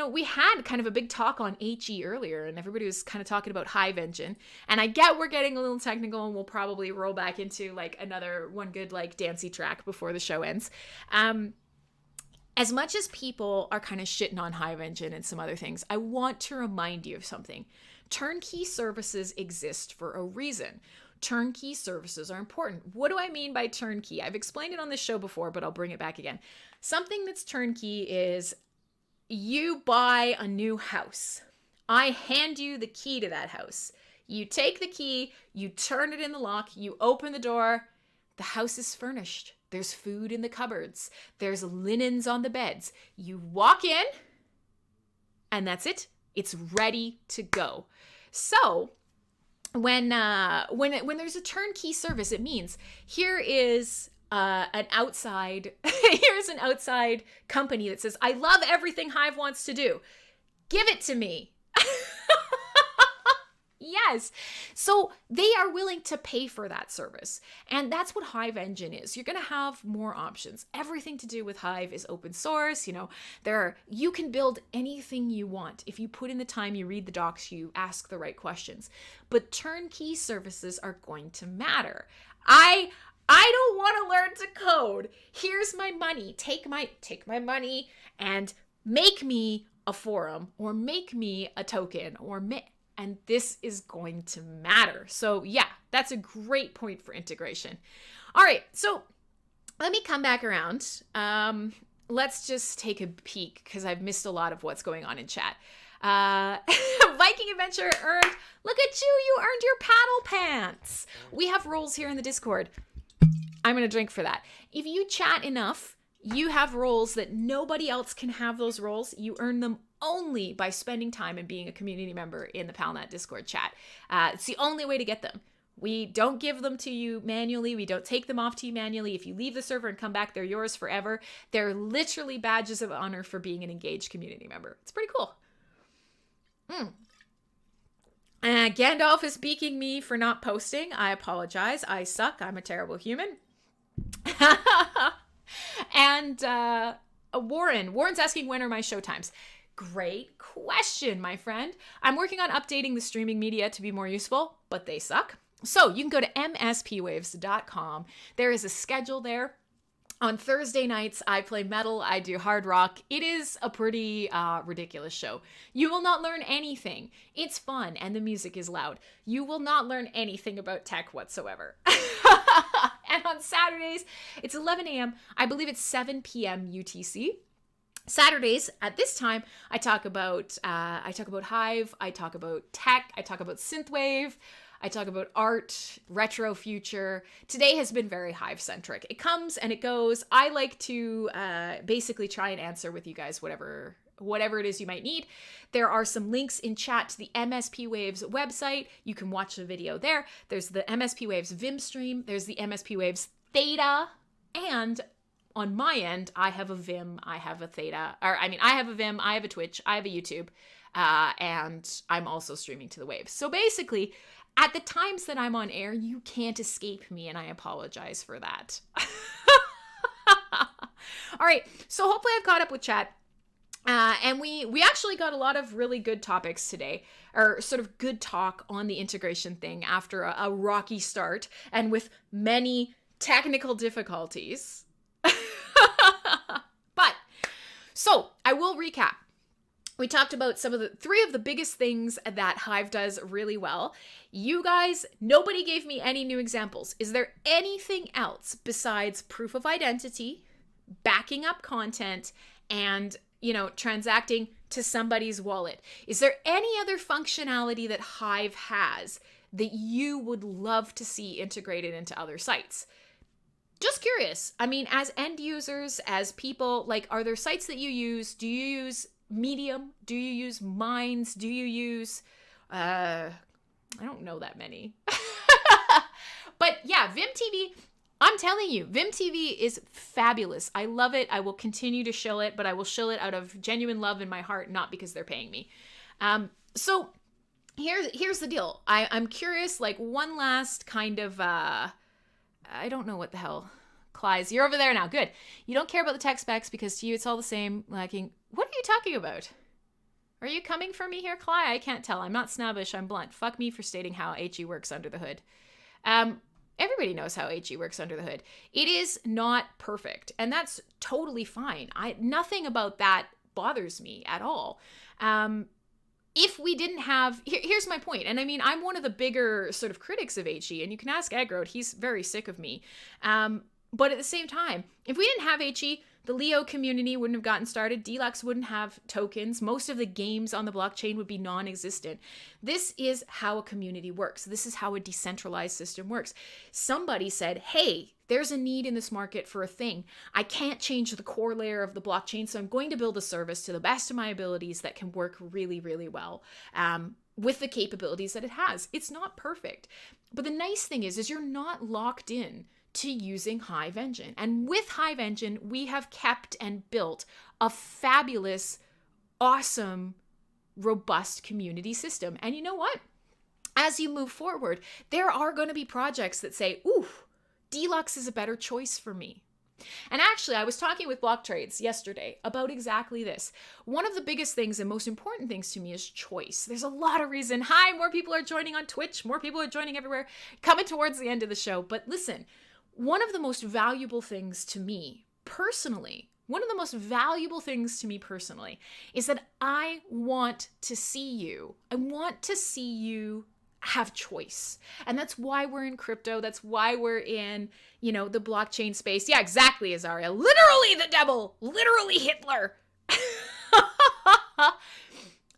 S1: we had kind of a big talk on HE earlier, and everybody was kind of talking about Hive Engine. And I get we're getting a little technical, and we'll probably roll back into like another one good like dancey track before the show ends. As much as people are kind of shitting on Hive Engine and some other things, I want to remind you of something. Turnkey services exist for a reason. Turnkey services are important. What do I mean by turnkey? I've explained it on this show before, but I'll bring it back again. Something that's turnkey is you buy a new house. I hand you the key to that house. You take the key, you turn it in the lock, you open the door, the house is furnished. There's food in the cupboards. There's linens on the beds. You walk in, and that's it. It's ready to go. So when there's a turnkey service, it means here is an outside company that says, I love everything Hive wants to do. Give it to me. Yes. So they are willing to pay for that service. And that's what Hive Engine is. You're going to have more options. Everything to do with Hive is open source. You can build anything you want. If you put in the time, you read the docs, you ask the right questions. But turnkey services are going to matter. I don't want to learn to code. Here's my money. Take my money and make me a forum or make me a token and this is going to matter. So yeah, that's a great point for integration. All right, so let me come back around. Let's just take a peek because I've missed a lot of what's going on in chat. Viking Adventure earned, look at you earned your paddle pants. We have roles here in the Discord. I'm going to drink for that. If you chat enough, you have roles that nobody else can have those roles. You earn them only by spending time and being a community member in the PalNet Discord chat. It's the only way to get them. We don't give them to you manually. We don't take them off to you manually. If you leave the server and come back, they're yours forever. They're literally badges of honor for being an engaged community member. It's pretty cool. Gandalf is beaking me for not posting. I apologize. I suck. I'm a terrible human. And Warren's asking, when are my show times? Great question, my friend. I'm working on updating the streaming media to be more useful, but they suck. So you can go to mspwaves.com. There is a schedule there. On Thursday nights, I play metal, I do hard rock. It is a pretty ridiculous show. You will not learn anything. It's fun, and the music is loud. You will not learn anything about tech whatsoever. And on Saturdays, it's 11 a.m. I believe it's 7 p.m. UTC. Saturdays at this time, I talk about Hive, I talk about tech, I talk about synthwave, I talk about art, retro future. Today has been very Hive centric. It comes and it goes. I like to basically try and answer with you guys whatever it is you might need. There are some links in chat to the MSP Waves website. You can watch the video there. There's the MSP Waves Vim stream. There's the MSP Waves Theta, and on my end, I have a Vim, I have a Theta, I have a Vim, I have a Twitch, I have a YouTube, and I'm also streaming to the Waves. So basically, at the times that I'm on air, you can't escape me, and I apologize for that. All right, so hopefully I've caught up with chat. And we actually got a lot of really good topics today, or sort of good talk on the integration thing after a rocky start and with many technical difficulties. But, so I will recap. We talked about three of the biggest things that Hive does really well. You guys, nobody gave me any new examples. Is there anything else besides proof of identity, backing up content, and, transacting to somebody's wallet? Is there any other functionality that Hive has that you would love to see integrated into other sites? Just curious. I mean, as end users, as people, are there sites that you use? Do you use Medium? Do you use Minds? Do you use, I don't know that many. But yeah, Vim TV, I'm telling you, Vim TV is fabulous. I love it. I will continue to shill it, but I will shill it out of genuine love in my heart, not because they're paying me. So here's the deal. I'm curious, like one last kind of, I don't know what the hell. Clyde, you're over there now. Good. You don't care about the tech specs because to you it's all the same. Lacking. What are you talking about? Are you coming for me here, Clyde? I can't tell. I'm not snobbish. I'm blunt. Fuck me for stating how HE works under the hood. Everybody knows how HE works under the hood. It is not perfect, and that's totally fine. Nothing about that bothers me at all. If we didn't have, here's my point, and I mean, I'm one of the bigger sort of critics of HE, and you can ask Aggrode, he's very sick of me. But at the same time, if we didn't have HE, the Leo community wouldn't have gotten started. Deluxe wouldn't have tokens. Most of the games on the blockchain would be non-existent. This is how a community works. This is how a decentralized system works. Somebody said, hey, there's a need in this market for a thing. I can't change the core layer of the blockchain, so I'm going to build a service to the best of my abilities that can work really, really well with the capabilities that it has. It's not perfect. But the nice thing is you're not locked in to using Hive Engine. And with Hive Engine, we have kept and built a fabulous, awesome, robust community system. And you know what? As you move forward, there are going to be projects that say, ooh, Deluxe is a better choice for me. And actually, I was talking with Block Trades yesterday about exactly this. One of the biggest things and most important things to me is choice. There's a lot of reason. Hi, more people are joining on Twitch. More people are joining everywhere. Coming towards the end of the show. But listen, one of the most valuable things to me personally, is that I want to see you. I want to see you have choice. And that's why we're in crypto. That's why we're in, the blockchain space. Yeah, exactly, Azaria. Literally the devil. Literally Hitler.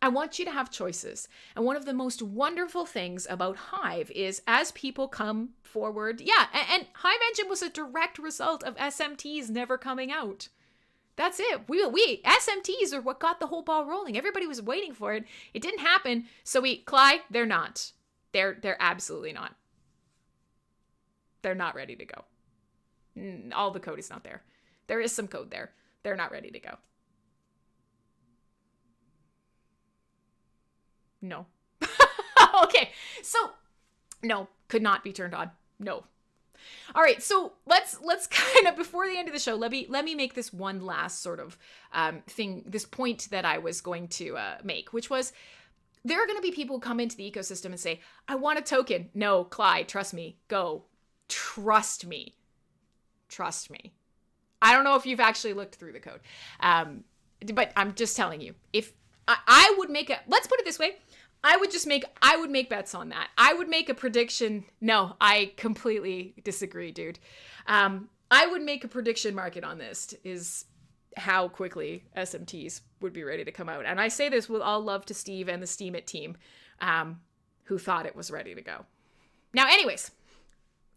S1: I want you to have choices. And one of the most wonderful things about Hive is as people come forward, and Hive Engine was a direct result of SMTs never coming out. That's it. We SMTs are what got the whole ball rolling. Everybody was waiting for it. It didn't happen. So Clyde, they're not. They're absolutely not. They're not ready to go. All the code is not there. There is some code there. They're not ready to go. No. Okay. So, no, could not be turned on. No. All right. So let's kind of, before the end of the show, let me make this one last sort of thing, this point that I was going to make, which was there are going to be people who come into the ecosystem and say, I want a token. No, Clyde, trust me. Go. Trust me. Trust me. I don't know if you've actually looked through the code. But I'm just telling you, if I would make let's put it this way. I would make bets on that. I would make a prediction. No, I completely disagree, dude. I would make a prediction market on this is how quickly SMTs would be ready to come out. And I say this with all love to Steve and the Steam It team, who thought it was ready to go. Now, anyways,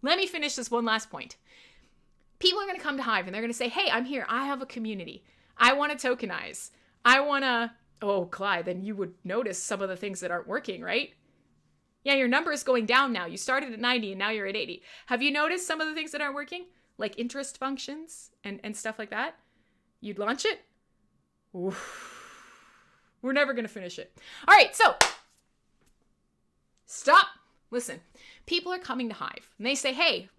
S1: let me finish this one last point. People are going to come to Hive and they're going to say, hey, I'm here. I have a community. I want to tokenize. I want to... Oh, Clyde, then you would notice some of the things that aren't working, right? Yeah, your number is going down now. You started at 90 and now you're at 80. Have you noticed some of the things that aren't working? Like interest functions and stuff like that? You'd launch it? Oof. We're never going to finish it. All right, so stop. Listen, people are coming to Hive and they say, hey,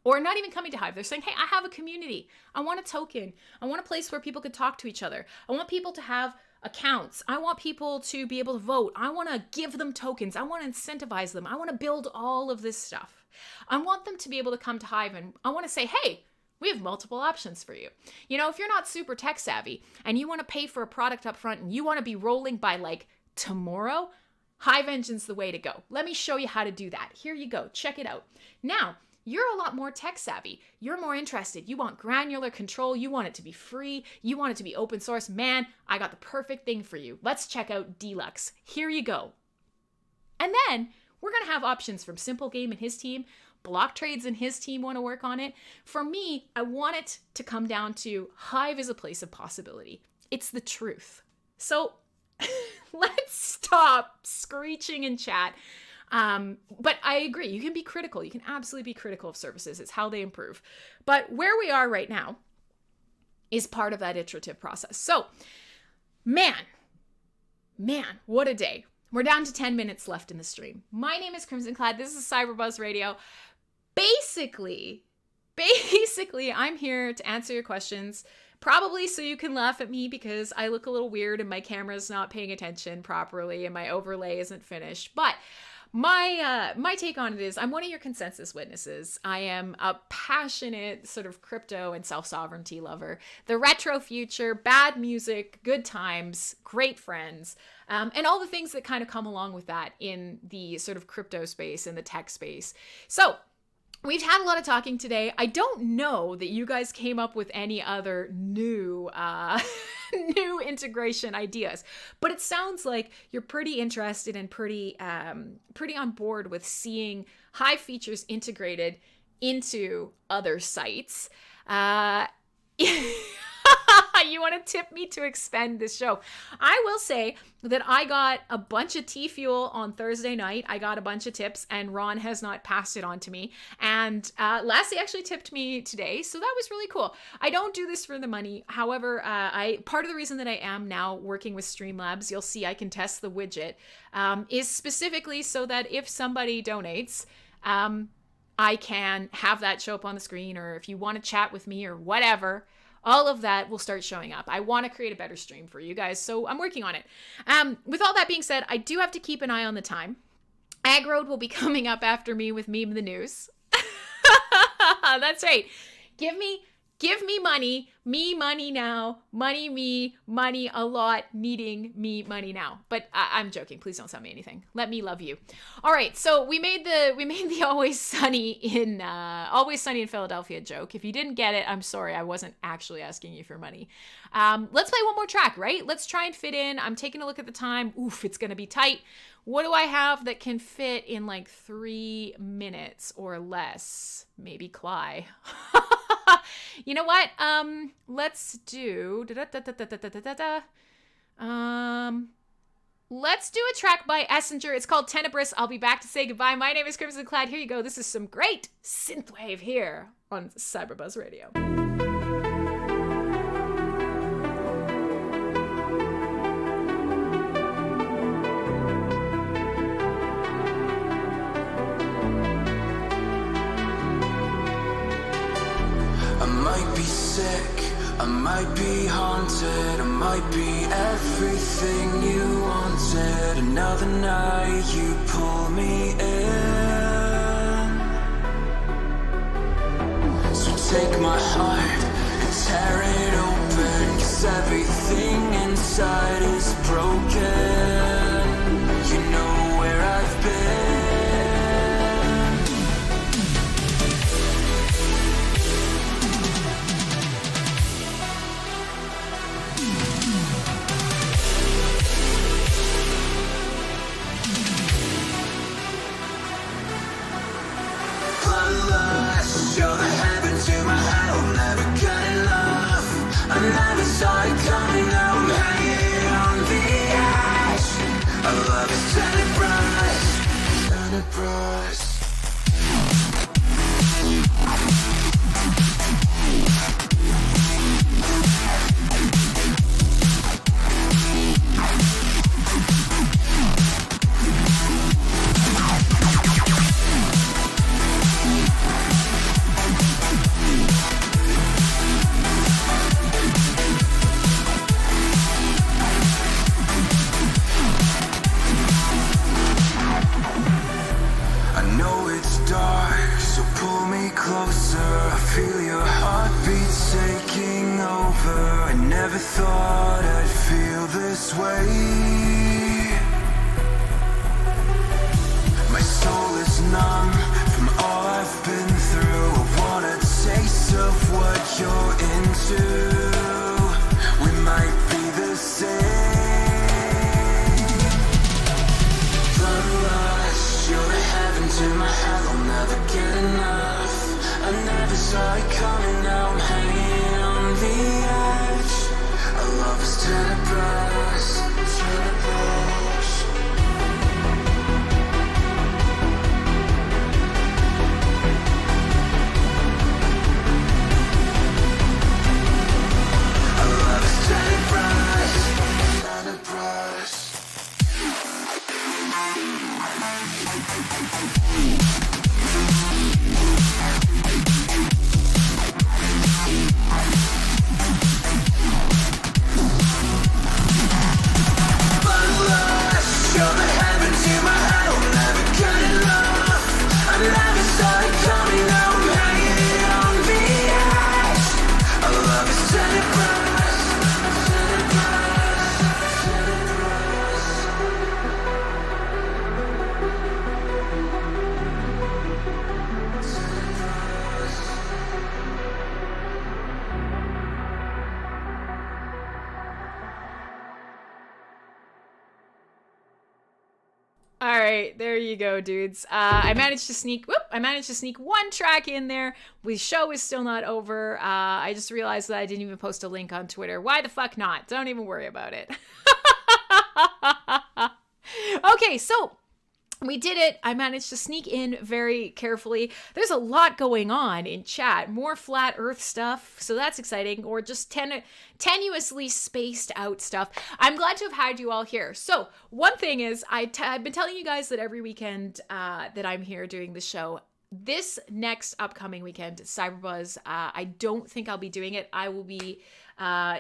S1: or not even coming to Hive. They're saying, hey, I have a community. I want a token. I want a place where people could talk to each other. I want people to have accounts. I want people to be able to vote. I want to give them tokens. I want to incentivize them. I want to build all of this stuff. I want them to be able to come to Hive and I want to say, hey, we have multiple options for you. If you're not super tech savvy and you want to pay for a product up front and you want to be rolling by like tomorrow, Hive Engine's the way to go. Let me show you how to do that. Here you go. Check it out. Now, you're a lot more tech savvy. You're more interested. You want granular control. You want it to be free. You want it to be open source. Man, I got the perfect thing for you. Let's check out Deluxe. Here you go. And then we're going to have options from Simple Game and his team. Block Trades and his team want to work on it. For me, I want it to come down to Hive is a place of possibility. It's the truth. So let's stop screeching in chat. But I agree. You can be critical. You can absolutely be critical of services. It's how they improve. But where we are right now is part of that iterative process. So, man, what a day. We're down to 10 minutes left in the stream. My name is Crimsonclad. This is Cyberbuzz Radio. Basically, I'm here to answer your questions, probably so you can laugh at me because I look a little weird and my camera's not paying attention properly and my overlay isn't finished. But my take on it is I'm one of your consensus witnesses. I am a passionate sort of crypto and self-sovereignty lover. The retro future, bad music, good times, great friends, and all the things that kind of come along with that in the sort of crypto space and the tech space. So we've had a lot of talking today. I don't know that you guys came up with any other new new integration ideas, but it sounds like you're pretty interested and pretty on board with seeing Hive features integrated into other sites. You want to tip me to expend this show. I will say that I got a bunch of tea fuel on Thursday night. I got a bunch of tips and Ron has not passed it on to me. And Lassie actually tipped me today. So that was really cool. I don't do this for the money. However, part of the reason that I am now working with Streamlabs, you'll see I can test the widget, is specifically so that if somebody donates, I can have that show up on the screen, or if you want to chat with me or whatever, all of that will start showing up. I want to create a better stream for you guys, so I'm working on it. With all that being said, I do have to keep an eye on the time. Aggroed will be coming up after me with Meme the News. That's right. Give me me money now, me money a lot, needing me money now. But I'm joking. Please don't send me anything. Let me love you. All right, so we made the Always Sunny in Philadelphia joke. If you didn't get it, I'm sorry. I wasn't actually asking you for money. Let's play one more track, right? Let's try and fit in. I'm taking a look at the time. Oof, it's gonna be tight. What do I have that can fit in like 3 minutes or less? Maybe Cly. You know what? Let's do let's do a track by Essenger. It's called Tenebrous. I'll be back to say goodbye. My name is Crimsonclad. Here you go. This is some great synthwave here on Cyberbuzz Radio.
S2: I might be haunted, I might be everything you wanted. Another night you pull me in. So take my heart and tear it open, 'cause everything inside is broken. You know where I've been. You're the heaven to my hell, never go.
S1: All right, there you go, dudes. I managed to sneak one track in there. The show is still not over. I just realized that I didn't even post a link on Twitter. Why the fuck not? Don't even worry about it. Okay, so we did it. I managed to sneak in very carefully. There's a lot going on in chat. More flat earth stuff, so that's exciting. Or just tenuously spaced out stuff. I'm glad to have had you all here. So one thing is, I've been telling you guys that every weekend that I'm here doing the show, this next upcoming weekend, Cyberbuzz, I don't think I'll be doing it. I will be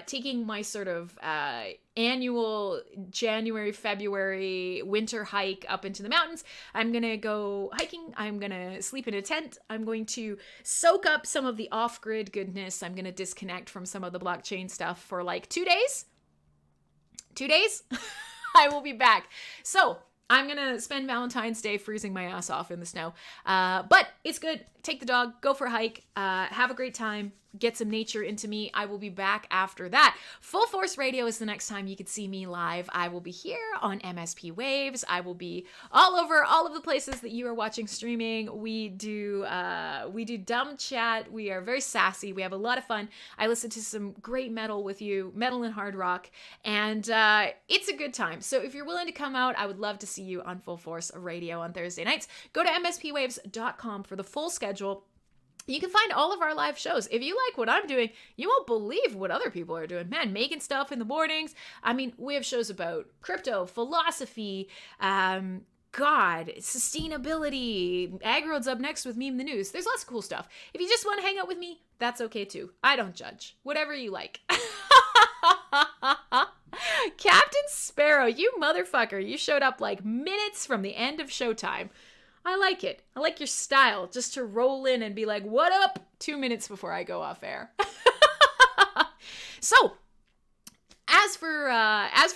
S1: taking my sort of annual January, February winter hike up into the mountains. I'm going to go hiking. I'm going to sleep in a tent. I'm going to soak up some of the off-grid goodness. I'm going to disconnect from some of the blockchain stuff for like 2 days. 2 days? I will be back. So I'm going to spend Valentine's Day freezing my ass off in the snow. But it's good. Take the dog, go for a hike, have a great time, get some nature into me. I will be back after that. Full Force Radio is the next time you could see me live. I will be here on MSP Waves. I will be all over all of the places that you are watching streaming. We do dumb chat. We are very sassy. We have a lot of fun. I listen to some great metal with you, metal and hard rock, and it's a good time. So if you're willing to come out, I would love to see you on Full Force Radio on Thursday nights. Go to mspwaves.com for the full schedule. You can find all of our live shows. If you like what I'm doing, you won't believe what other people are doing. Man, making stuff in the mornings. I mean, we have shows about crypto, philosophy, God, sustainability. Agro's up next with Meme the News. There's lots of cool stuff. If you just want to hang out with me, that's okay too. I don't judge. Whatever you like. Captain Sparrow, you motherfucker. You showed up like minutes from the end of showtime. I like it. I like your style, just to roll in and be like, what up? 2 minutes before I go off air. So, as for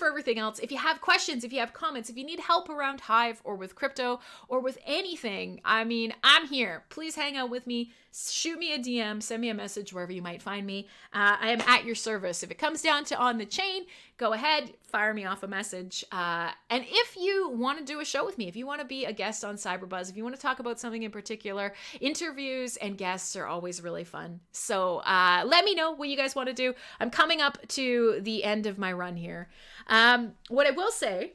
S1: everything else, if you have questions, if you have comments, if you need help around Hive or with crypto or with anything, I mean, I'm here. Please hang out with me. Shoot me a DM, send me a message wherever you might find me. I am at your service. If it comes down to on the chain, go ahead, fire me off a message. And if you want to do a show with me, if you want to be a guest on Cyberbuzz, if you want to talk about something in particular, interviews and guests are always really fun. So let me know what you guys want to do. I'm coming up to the end of my run here. What I will say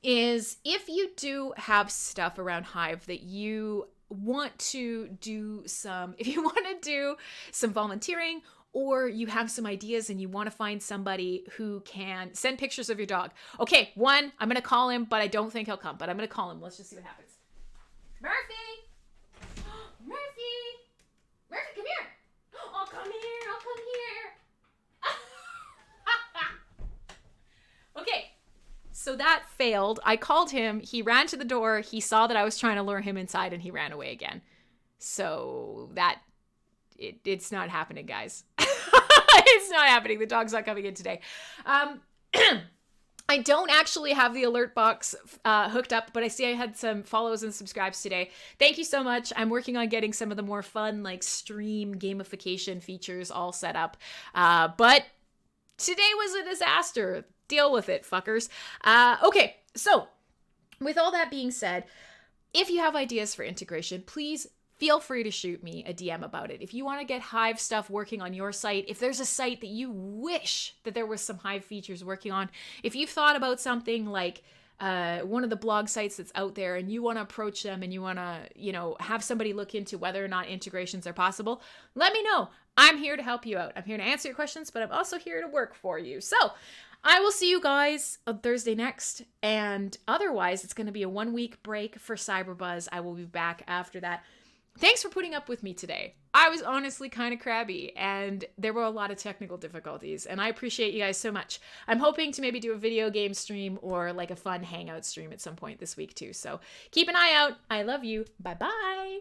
S1: is if you do have stuff around Hive that you want to do if you want to do some volunteering, or you have some ideas and you want to find somebody who can send pictures of your dog. Okay, I'm going to call him, but I don't think he'll come, but I'm going to call him. Let's just see what happens. Murphy! Murphy, come here. I'll come here. Okay. So that failed. I called him. He ran to the door. He saw that I was trying to lure him inside and he ran away again. So it's not happening, guys. It's not happening. The dog's not coming in today. I don't actually have the alert box hooked up, but I see I had some follows and subscribes today. Thank you so much. I'm working on getting some of the more fun, like stream gamification features all set up. But today was a disaster. Deal with it, fuckers. Okay, so with all that being said, if you have ideas for integration, please feel free to shoot me a DM about it. If you want to get Hive stuff working on your site, if there's a site that you wish that there was some Hive features working on, if you've thought about something like one of the blog sites that's out there and you want to approach them and you want to, have somebody look into whether or not integrations are possible, let me know. I'm here to help you out. I'm here to answer your questions, but I'm also here to work for you. So I will see you guys on Thursday next, and otherwise it's going to be a 1 week break for Cyberbuzz. I will be back after that. Thanks for putting up with me today. I was honestly kind of crabby, and there were a lot of technical difficulties, and I appreciate you guys so much. I'm hoping to maybe do a video game stream or like a fun hangout stream at some point this week too, so keep an eye out. I love you. Bye-bye.